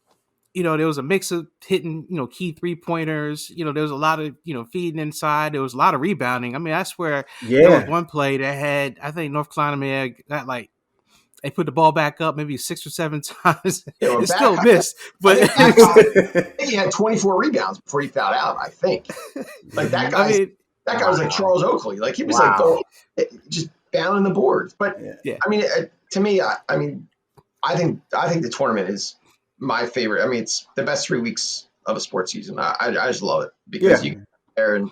there was a mix of hitting, key 3-pointers. There was a lot of, feeding inside. There was a lot of rebounding. I mean, I swear there was one play that had, I think North Carolina may have got like, they put the ball back up maybe 6 or 7 times. It still missed, but I think he had 24 rebounds before he fouled out. I think like that guy. That guy was like Charles Oakley. Like he was like going, just pounding the boards. But I mean, to me, I mean, I think the tournament is my favorite. I mean, it's the best 3 weeks of a sports season. I just love it because you can there and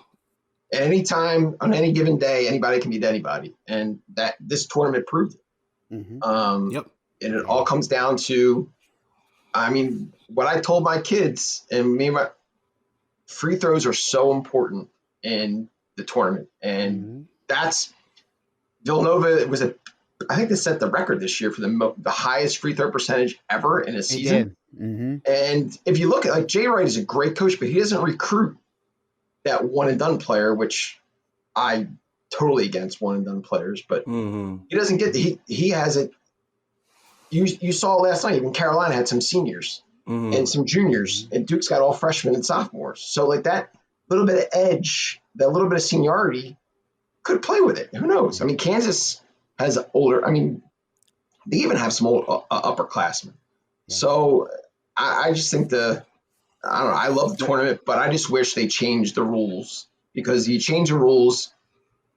anytime on any given day, anybody can beat anybody, and that this tournament proved it. And it all comes down to, I mean, what I told my kids and me, my free throws are so important in the tournament, and that's Villanova was I think they set the record this year for the highest free throw percentage ever in a season. And if you look at like Jay Wright is a great coach, but he doesn't recruit that one and done player, which I totally against one and done players, but he doesn't get he has it. You saw last night, even Carolina had some seniors and some juniors, and Duke's got all freshmen and sophomores. So like that little bit of edge, that little bit of seniority could play with it. Who knows? I mean, Kansas has older, I mean, they even have some old upperclassmen. So I just think I don't know, I love the tournament, but I just wish they changed the rules, because you change the rules,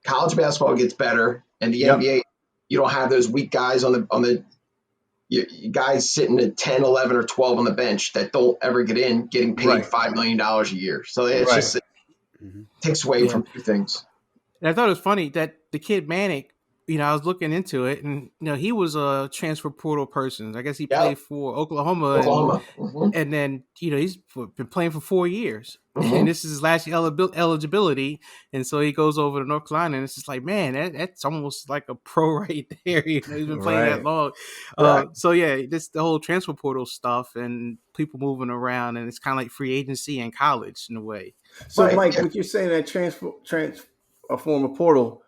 college basketball gets better, and the NBA, you don't have those weak guys on the you guys sitting at 10, 11, or 12 on the bench that don't ever get in, getting paid $5 million a year. So it's just takes away from two things. And I thought it was funny that the kid Manic, I was looking into it, and he was a transfer portal person. I guess he played for Oklahoma. And then he's been playing for 4 years, and this is his last year eligibility, and so he goes over to North Carolina, and it's just like, man, that's almost like a pro right there. He's been playing that long. So this the whole transfer portal stuff and people moving around, and it's kind of like free agency in college in a way. So Mike, what you're saying, that transfer a form of portal,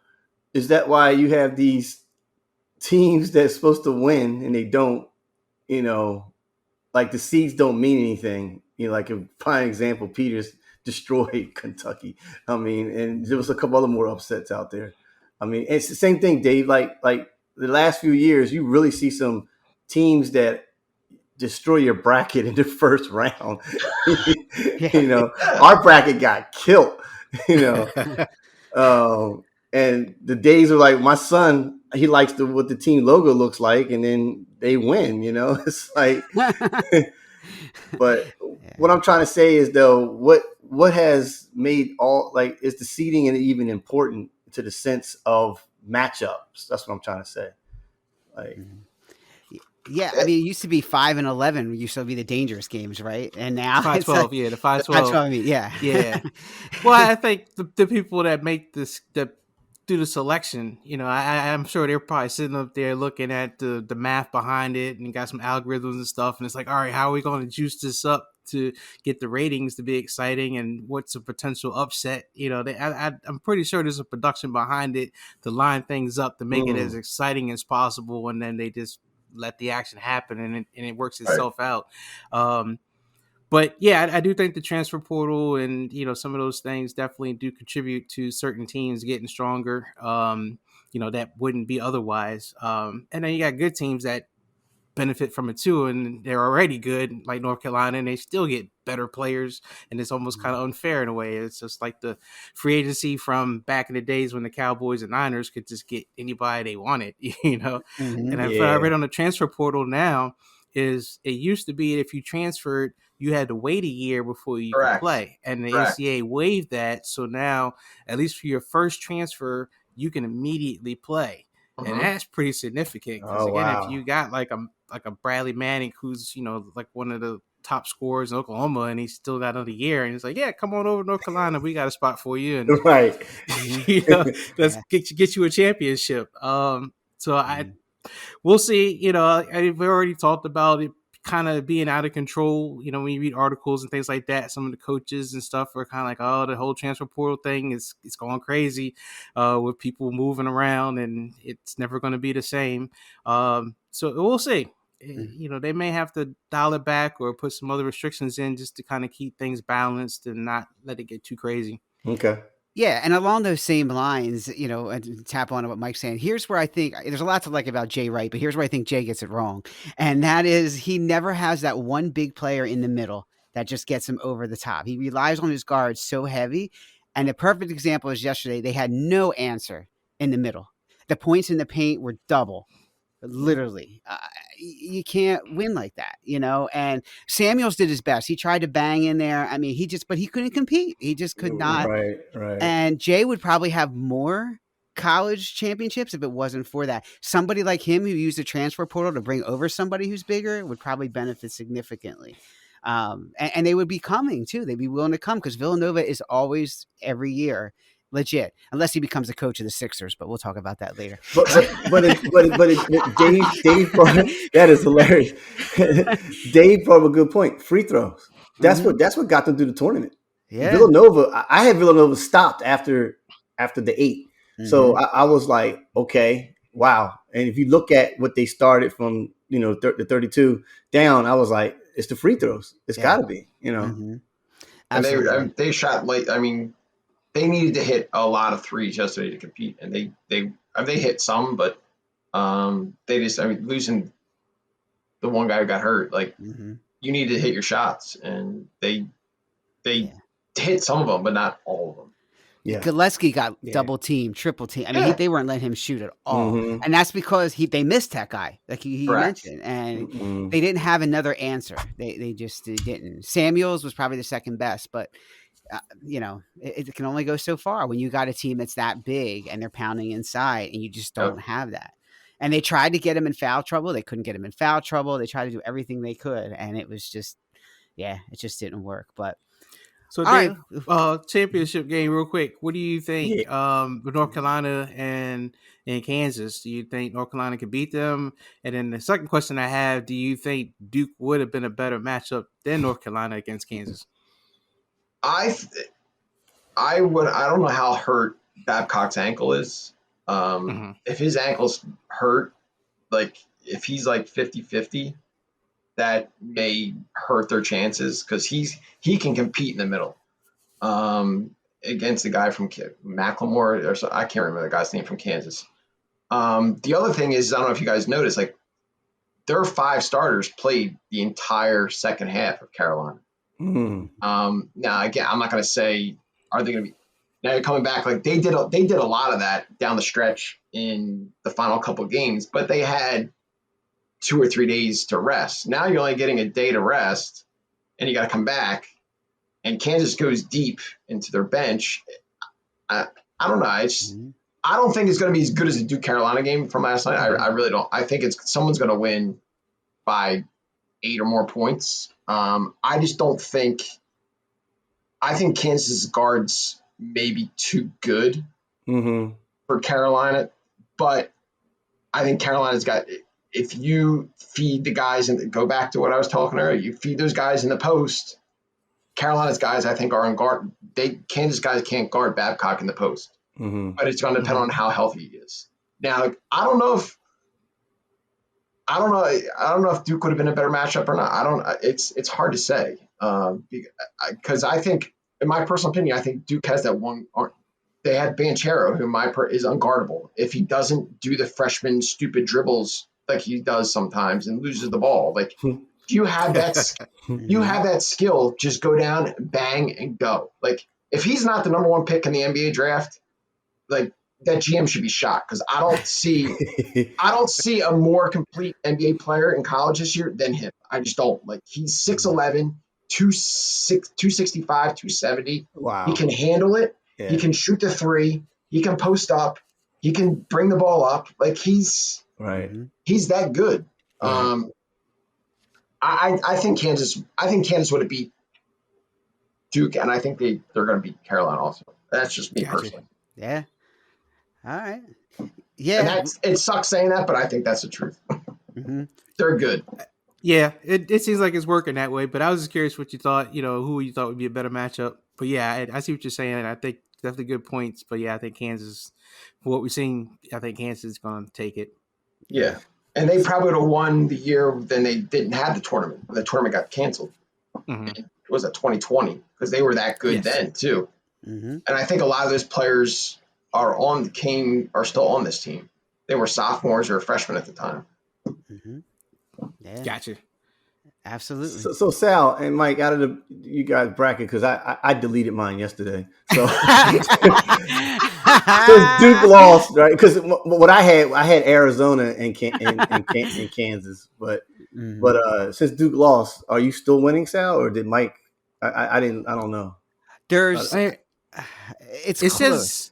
is that why you have these teams that's supposed to win and they don't, like the seeds don't mean anything? Like a prime example, Peters destroyed Kentucky. I mean, and there was a couple other more upsets out there. I mean, it's the same thing, Dave. Like the last few years, you really see some teams that destroy your bracket in the first round. Our bracket got killed, and the days are like, my son, he likes what the team logo looks like, and then they win, it's like, but what I'm trying to say is, though, what has made is the seeding and even important to the sense of matchups? That's what I'm trying to say. Like, yeah, I mean, it used to be 5 and 11 used to be the dangerous games, right? And now 5-12, like, the 5-12. Yeah. Well, I think the people that make this, that do the selection, I'm sure they're probably sitting up there looking at the math behind it and got some algorithms and stuff, and it's like, all right, how are we going to juice this up to get the ratings to be exciting, and what's a potential upset? I'm pretty sure there's a production behind it to line things up to make it as exciting as possible, and then they just let the action happen, and it works itself out. But yeah, I do think the transfer portal and some of those things definitely do contribute to certain teams getting stronger. That wouldn't be otherwise. And then you got good teams that benefit from it too, and they're already good, like North Carolina, and they still get better players, and it's almost kind of unfair in a way. It's just like the free agency from back in the days when the Cowboys and Niners could just get anybody they wanted, And I read on the transfer portal now is it used to be if you transferred, you had to wait a year before you could play, and the NCAA waived that. So now, at least for your first transfer, you can immediately play. And that's pretty significant. Because if you got like a Bradley Manning, who's like one of the top scorers in Oklahoma, and he's still got another year, and he's like, yeah, come on over to North Carolina, we got a spot for you, and let's get you a championship. We'll see. We've already talked about it kind of being out of control. When you read articles and things like that, some of the coaches and stuff are kind of like, oh, the whole transfer portal thing it's going crazy with people moving around, and it's never going to be the same. So we'll see. they may have to dial it back or put some other restrictions in just to kind of keep things balanced and not let it get too crazy. Okay. Yeah, and along those same lines, and to tap on what Mike's saying, here's where I think there's a lot to like about Jay Wright, but here's where I think Jay gets it wrong. And that is he never has that one big player in the middle that just gets him over the top. He relies on his guards so heavy. And the perfect example is yesterday, they had no answer in the middle. The points in the paint were double. Literally, you can't win like that, and Samuels did his best. He tried to bang in there. I mean, but he couldn't compete. He just could not. Right. And Jay would probably have more college championships if it wasn't for that. Somebody like him who used the transfer portal to bring over somebody who's bigger would probably benefit significantly. And they would be coming too. They'd be willing to come because Villanova is always every year legit, unless he becomes a coach of the Sixers, but we'll talk about that later. But Dave that is hilarious. Dave brought up a good point. Free throws. That's what got them through the tournament. Yeah. Villanova. I had Villanova stopped after the 8. So I was like, okay, wow. And if you look at what they started from, the 32 down, I was like, it's the free throws. It's got to be, And they shot late. I mean, they needed to hit a lot of threes yesterday to compete, and they hit some, but they just losing the one guy who got hurt. Like you need to hit your shots, and they hit some of them, but not all of them. Yeah, Gillespie got double team, triple team. I mean, they weren't letting him shoot at all, and that's because they missed that guy, like he mentioned, and they didn't have another answer. They just didn't. Samuels was probably the second best, but. It can only go so far when you got a team that's that big and they're pounding inside and you just don't have that. And they tried to get him in foul trouble. They couldn't get him in foul trouble. They tried to do everything they could. And it was just, it just didn't work. But so Dave, championship game real quick. What do you think with North Carolina and Kansas? Do you think North Carolina can beat them? And then the second question I have, do you think Duke would have been a better matchup than North Carolina against Kansas? I don't know how hurt Babcock's ankle is. If his ankle's hurt, like if he's like 50-50, that may hurt their chances because he can compete in the middle against the guy from Macklemore or so, I can't remember the guy's name from Kansas. The other thing is, I don't know if you guys noticed, like their 5 starters played the entire second half of Carolina. Now again, I'm not going to say are they going to be now coming back like they did a lot of that down the stretch in the final couple of games, but they had 2 or 3 days to rest. Now you're only getting a day to rest, and you got to come back. And Kansas goes deep into their bench. I don't know. I don't think it's going to be as good as the Duke Carolina game from last night. I really don't. I think someone's going to win by 8 or more points. I just don't think. I think Kansas guards may be too good for Carolina, but I think Carolina's got. If you feed the guys and go back to what I was talking earlier, you feed those guys in the post. Carolina's guys, I think, are on guard. Kansas guys can't guard Babcock in the post, but it's going to depend on how healthy he is. Now, I don't know if Duke would have been a better matchup or not. It's hard to say because I think, in my personal opinion, I think Duke has that one. They had Banchero, who is unguardable. If he doesn't do the freshman stupid dribbles like he does sometimes and loses the ball, like you have that skill, just go down, bang, and go. Like if he's not the number 1 pick in the NBA draft, like that GM should be shocked because I don't see a more complete NBA player in college this year than him. I just don't. Like he's 6'11", 265, 270. Wow. He can handle it. Yeah. He can shoot the 3. He can post up. He can bring the ball up. Like he's that good. Right. I think Kansas would have beat Duke, and I think they're going to beat Carolina also. That's just me personally. Yeah. All right. Yeah. And it sucks saying that, but I think that's the truth. They're good. Yeah, it seems like it's working that way, but I was just curious what you thought, who you thought would be a better matchup. But yeah, I see what you're saying, and I think definitely good points. But yeah, I think Kansas, for what we've seen, I think Kansas is going to take it. Yeah. And they probably would have won the year then they didn't have the tournament. The tournament got canceled. Mhm. It was 2020 because they were that good then too. Mm-hmm. And I think a lot of those players are still on this team. They were sophomores or freshmen at the time. Mm-hmm. Yeah, Gotcha. absolutely. So Sal and Mike, out of you guys bracket, because I deleted mine yesterday. So since Duke lost, right? Because what I had Arizona and Kansas, but since Duke lost, are you still winning, Sal, or did Mike? I don't know. There's It close. says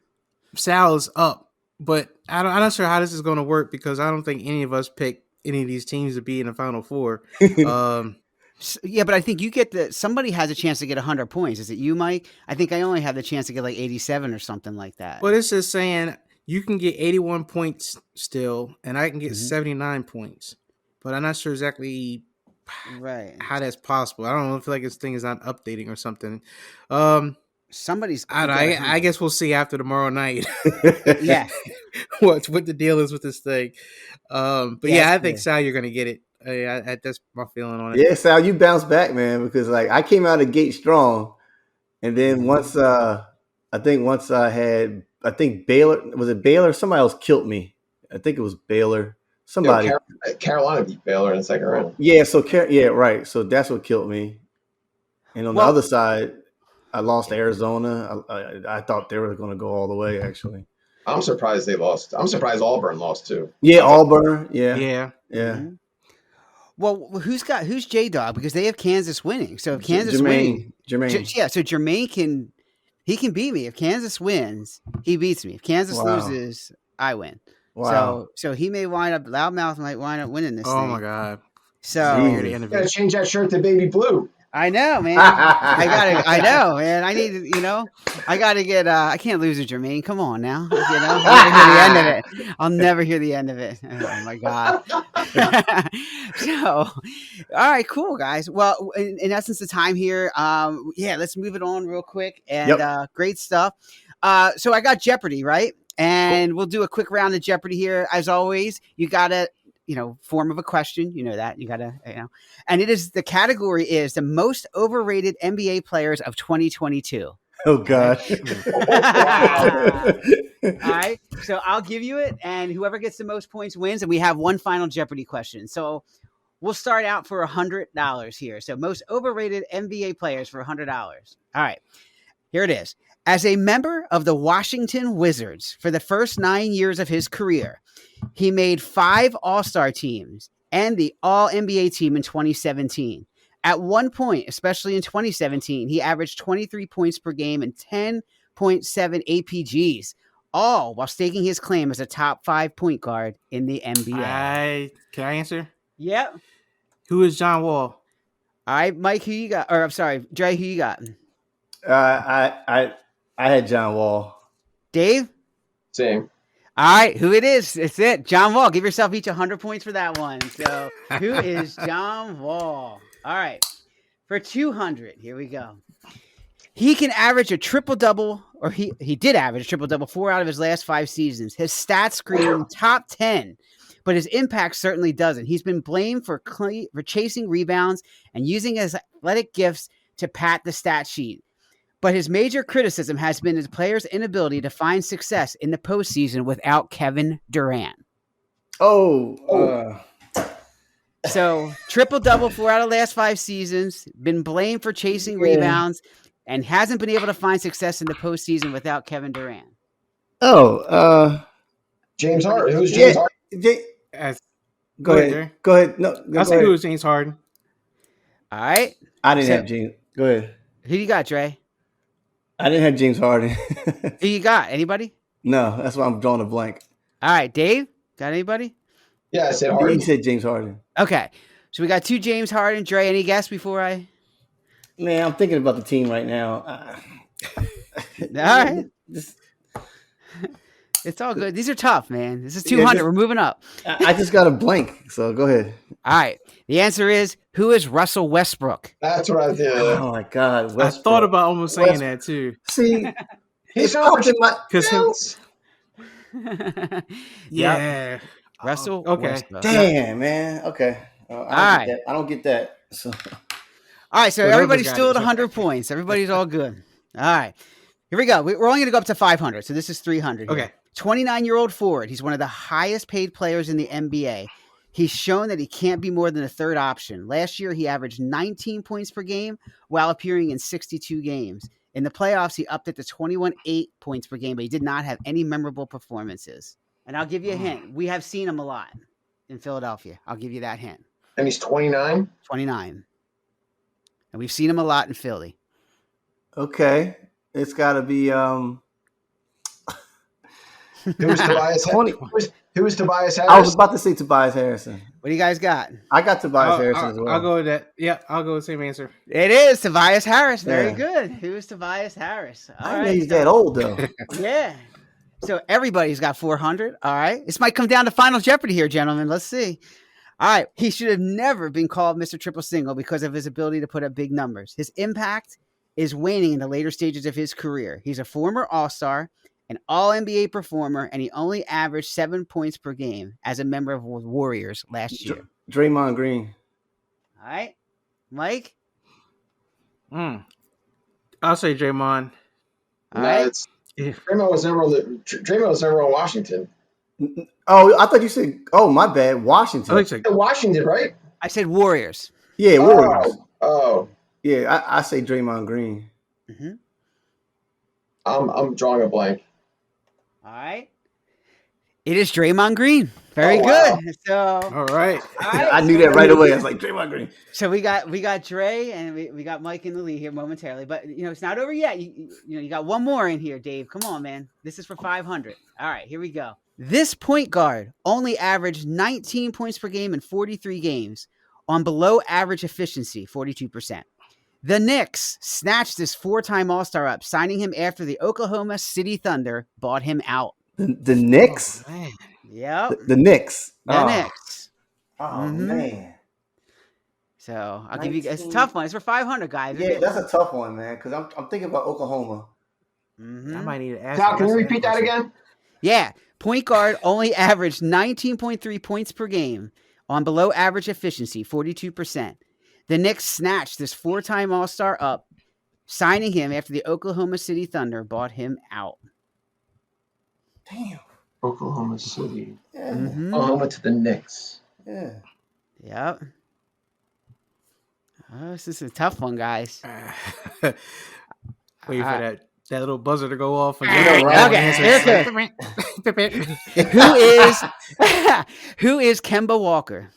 Sal is up, but I'm not sure how this is going to work because I don't think any of us picked any of these teams to be in the Final Four. Yeah, but I think you get somebody has a chance to get 100 points. Is it you, Mike? I think I only have the chance to get like 87 or something like that. But it's just saying you can get 81 points still, and I can get 79 points. But I'm not sure exactly how that's possible. I don't know. I feel like this thing is not updating or something. Somebody's. I guess we'll see after tomorrow night. Yeah, what the deal is with this thing. But I think Sal, you're gonna get it. That's my feeling on it. Yeah, Sal, you bounced back, man, because like I came out of the gate strong, and then once I think Baylor, was it Baylor? Somebody else killed me. I think it was Baylor. Somebody. Carolina beat Baylor in the second round. Yeah, right. So that's what killed me. And on the other side, I lost to Arizona. I thought they were going to go all the way, actually. I'm surprised they lost. I'm surprised Auburn lost too. Yeah, Auburn. Yeah. Mm-hmm. Well, who's J-Dog? Because they have Kansas winning. So if Kansas wins, Jermaine. So Jermaine can beat me. If Kansas wins, he beats me. If Kansas loses, I win. Wow. So he may wind up, Loudmouth might wind up winning this thing. Oh my God. So you gotta change that shirt to baby blue. I know, man. I know, man. I need to, I gotta get I can't lose to Jermaine. Come on now. I'll never hear the end of it. Oh my God. So all right, cool guys. Well, in essence, the time here. Let's move it on real quick. And great stuff. So I got Jeopardy, right? And we'll do a quick round of Jeopardy here. As always, you gotta form of a question, that you gotta, and the category is the most overrated NBA players of 2022. Oh God. All right. So I'll give you it. And whoever gets the most points wins. And we have one final Jeopardy question. So we'll start out for $100 here. So most overrated NBA players for $100. All right, here it is. As a member of the Washington Wizards for the first 9 years of his career, he made 5 All-Star teams and the All-NBA team in 2017. At one point, especially in 2017, he averaged 23 points per game and 10.7 APGs, all while staking his claim as a top 5 point guard in the NBA. Can I answer? Yep. Who is John Wall? All right, Mike, who you got? Or I'm sorry, Dre, who you got? I had John Wall. Dave? Same. All right, who it is? It's it. John Wall. Give yourself each 100 points for that one. So who is John Wall? All right, for 200, here we go. He can average a triple-double, or he did average a triple-double 4 out of his last 5 seasons. His stats screen top 10, but his impact certainly doesn't. He's been blamed for chasing rebounds and using his athletic gifts to pad the stat sheet. But his major criticism has been his players' inability to find success in the postseason without Kevin Durant. So triple-double 4 out of the last 5 seasons, been blamed for chasing rebounds, and hasn't been able to find success in the postseason without Kevin Durant. James Harden. Who's James Harden? Go ahead. No, I'll say who is James Harden. All right. I didn't have James. Go ahead. Who you got, Dre? I didn't have James Harden. Who you got? Anybody? No, that's why I'm drawing a blank. All right, Dave? Got anybody? Yeah, I said Harden. He said James Harden. Okay. So we got 2 James Harden. Dre, any guess before I... Man, I'm thinking about the team right now. All right. It's all good. These are tough, man. This is 200. We're moving up. I just got a blank, so go ahead. All right. The answer is, who is Russell Westbrook? That's what I did. Oh, my God. I thought about almost saying that, too. See, he's popped in my... Because yeah. Russell okay. Westbrook. Damn, man. Okay. I don't All get that. I don't get that. So All right, so Whatever everybody's got still it, at it's 100 okay. points. Everybody's all good. All right. Here we go. We're only going to go up to 500. So this is 300 here. Okay. 29-year-old forward. He's one of the highest paid players in the NBA. He's shown that he can't be more than a third option. Last year, he averaged 19 points per game while appearing in 62 games. In the playoffs, he upped it to 21.8 points per game, but he did not have any memorable performances. And I'll give you a hint. We have seen him a lot in Philadelphia. I'll give you that hint. And he's 29. 29. And we've seen him a lot in Philly. okay, it's got to be Who was Tobias? Who was Tobias Harris? I was about to say Tobias Harrison. What do you guys got? I got Tobias Harrison as well. I'll go with that. Yeah, I'll go with the same answer. It is Tobias Harris. Very Yeah. good. Who is Tobias Harris? All I didn't know right. he's that old though. Yeah. So everybody's got 400. All right. This might come down to Final Jeopardy here, gentlemen. Let's see. All right. He should have never been called Mr. Triple Single because of his ability to put up big numbers. His impact is waning in the later stages of his career. He's a former All-Star, an All-NBA performer, and he only averaged 7 points per game as a member of the Warriors last year. Draymond Green. All right. Mike? I'll say Draymond. All right. It's Draymond was never on Washington. Oh, I thought you said. Oh, my bad. Washington. I think so. Washington, right? I said Warriors. Yeah, Warriors. Oh. Yeah, I say Draymond Green. Mm-hmm. I'm drawing a blank. All right. It is Draymond Green. Very Oh, wow. good. So, All right. all right. I knew that right away. I was like Draymond Green. So we got Dre and we got Mike in the lead here momentarily, but it's not over yet. You got one more in here, Dave. Come on, man. This is for 500. All right, here we go. This point guard only averaged 19 points per game in 43 games on below average efficiency, 42%. The Knicks snatched this 4-time All-Star up, signing him after the Oklahoma City Thunder bought him out. The Knicks. Oh, man. Yep. The Knicks. The Knicks. Oh Mhm. man. So I'll give you. It's a tough one. It's for 500, guys. Yeah, that's a tough one, man. Because I'm thinking about Oklahoma. Mhm. I might need to ask. Sal, can you repeat that again? Yeah. Point guard only averaged 19.3 points per game on below average efficiency, 42%. The Knicks snatched this 4-time All-Star up, signing him after the Oklahoma City Thunder bought him out. Damn. Oklahoma City. Yeah. Mhm. Oklahoma to the Knicks. Yeah. Yep. Oh, this is a tough one, guys. Wait for that little buzzer to go off. And Okay. Who is Kemba Walker?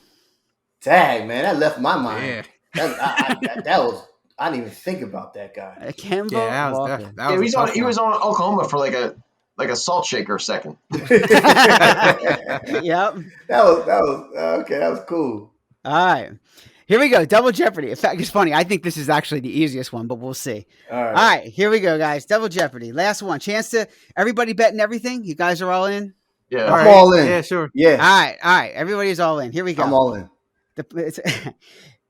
Dang, man, that left my mind. Yeah. That was. I didn't even think about that guy. Kemba Yeah, Walker. that was a tough He was on Oklahoma for like a salt shaker second. Yep. That was okay. That was cool. All right. Here we go. Double Jeopardy. In fact, it's funny. I think this is actually the easiest one, but we'll see. All right. All right. Here we go, guys. Double Jeopardy. Last one. Chance to everybody betting everything. You guys are all in? Yeah. I'm all in. Yeah, sure. Yeah, All right. All right. Everybody's all in. Here we go. I'm all in.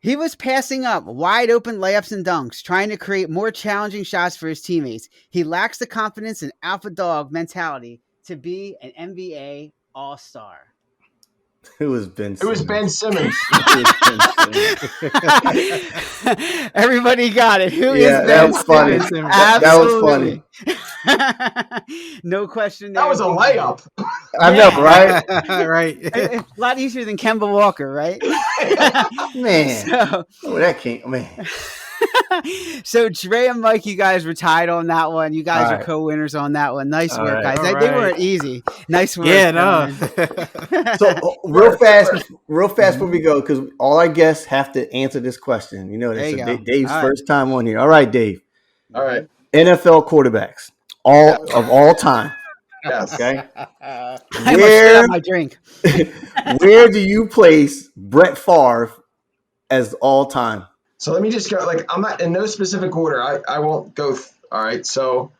He was passing up wide open layups and dunks, trying to create more challenging shots for his teammates. He lacks the confidence and alpha dog mentality to be an NBA All-Star. Who was Ben? It was Ben Simmons. Everybody got it. Who is Yeah, Ben that was funny. Simmons? That was funny. No question. That was a layup. I know, right? Right. A lot easier than Kemba Walker, right? Man, So, oh, that came. Man, so Dre and Mike, you guys were tied on that one. You guys All are right. co-winners on that one. Nice All work, right. guys. All They right. weren't easy. Nice work. Yeah, no. gentlemen. so real fast before we go, because all our guests have to answer this question. You know, There this you is go. Dave's All right. first time on here. All right, Dave. All right. NFL quarterbacks, of all time. Yes. Okay. I must spit out my drink. Where do you place Brett Favre as all time? So let me just go. Like, I'm not in no specific order. I won't go. All right. So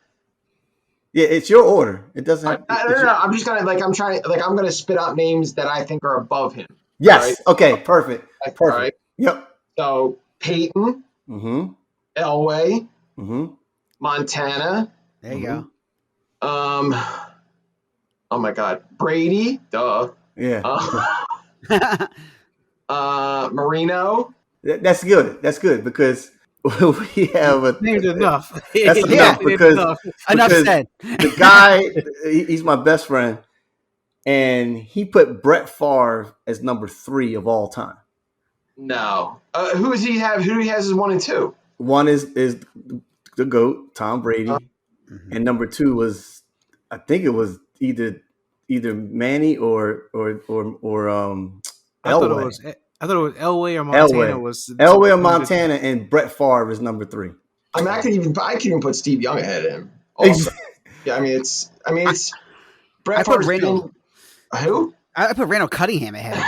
Yeah, it's your order. It doesn't have. no. I'm just gonna I'm gonna spit out names that I think are above him. Yes. All right. Okay. Perfect. All Perfect. right. Yep. So Peyton, Mm-hmm. Elway, Mm-hmm. Montana. There you go. Oh my God, Brady. Duh. Yeah. Marino. That's good. That's good because we have a. Named enough. That's enough because Enough said. The guy, he's my best friend, and he put Brett Favre as number 3 of all time. No. Who does he have? Who he has as 1 and 2? One is the GOAT, Tom Brady, and number 2 was, I think it was either Manny or Elway. I thought it was Elway or Montana. Elway or Montana, and Brett Favre is number 3. I mean, I can even put Steve Young ahead of him. Also. Yeah, I mean it's Brett Favre's been who? I put Randall Cunningham ahead of him.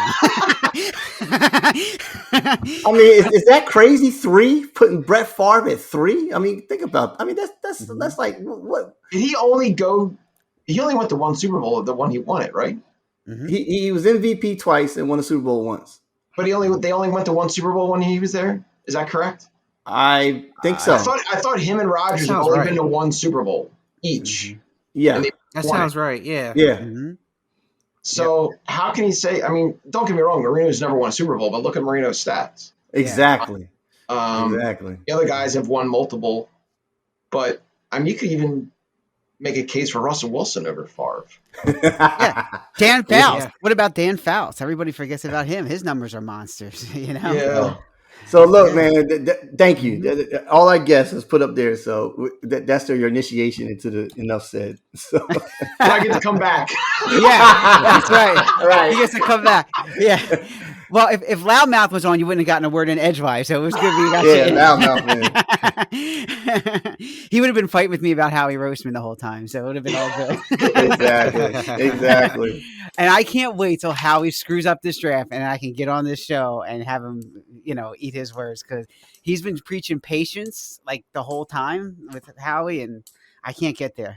I mean, is that crazy? 3 putting Brett Favre at 3? I mean, think about. I mean, that's like what? Did he only go? He only went to 1 Super Bowl, the one he won it, right? Mm-hmm. He was MVP twice and won a Super Bowl once. But they only went to 1 Super Bowl when he was there. Is that correct? I think so. I thought him and Rodgers have only been to 1 Super Bowl each. Mm-hmm. Yeah, that sounds right. Yeah. Mm-hmm. So how can he say? I mean, don't get me wrong. Marino's never won a Super Bowl, but look at Marino's stats. Exactly. Exactly. The other guys have won multiple, but I mean, you could even make a case for Russell Wilson over Favre. Dan Fouts. Yeah. What about Dan Fouts? Everybody forgets about him. His numbers are monsters. You know. Yeah. So look, man. Thank you. All I guess is put up there. So that's your initiation into the enough said. So I get to come back. Yeah, that's right. Right. He gets to come back. Yeah. Well, if Loudmouth was on, you wouldn't have gotten a word in edgewise. So it was good. Loudmouth, man. He would have been fighting with me about how he roasted me the whole time. So it would have been all good. Exactly. And I can't wait till Howie screws up this draft and I can get on this show and have him, eat his words, because he's been preaching patience like the whole time with Howie, and I can't get there.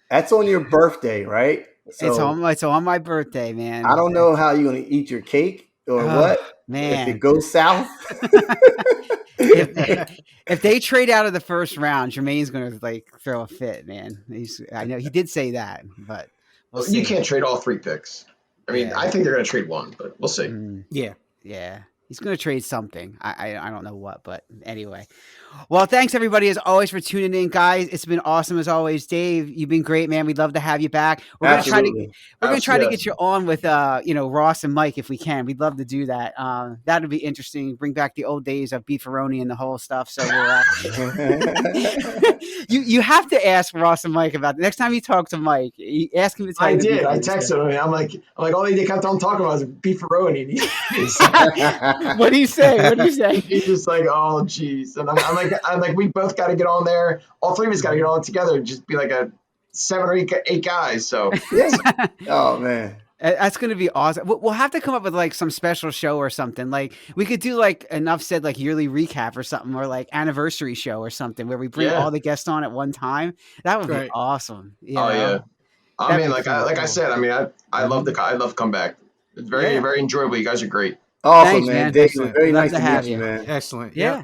That's on your birthday, right? So, it's on my birthday, man. I don't know how you're going to eat your cake or what. Man. If it goes south. If they trade out of the first round, Jermaine's going to throw a fit, man. I know he did say that, but we'll see. You can't trade all 3 picks. I mean, I think they're going to trade 1, but we'll see. Yeah. He's going to trade something. I don't know what, but anyway. Well, thanks everybody as always for tuning in, guys. It's been awesome as always. Dave, you've been great, man. We'd love to have you back. We're going to try to get you on with Ross and Mike if we can. We'd love to do that. That'd be interesting. Bring back the old days of beefaroni and the whole stuff. So you have to ask Ross and Mike about it. Next time you talk to Mike, ask him to tell you. I did. I texted him. I'm like, all they kept on talking about was beefaroni. What do you say? He's just like, oh, geez. And I'm like, we both got to get on there. All 3 of us got to get on together and just be like a 7 or 8 guys. So, oh man, that's going to be awesome. We'll have to come up with some special show or something. Like we could do enough said yearly recap or something, or anniversary show or something where we bring all the guests on at one time. That would be awesome. Yeah. I mean, like I said, I mean, I love to come back. It's very, very enjoyable. You guys are great. Awesome, thanks, man. Dave, very nice to meet you, man. Excellent. Yeah.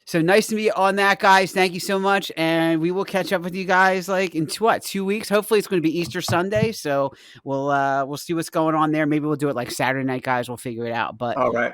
So nice to meet you on that, guys. Thank you so much. And we will catch up with you guys in 2 weeks. Hopefully it's going to be Easter Sunday. So we'll see what's going on there. Maybe we'll do it Saturday night, guys. We'll figure it out. But all right.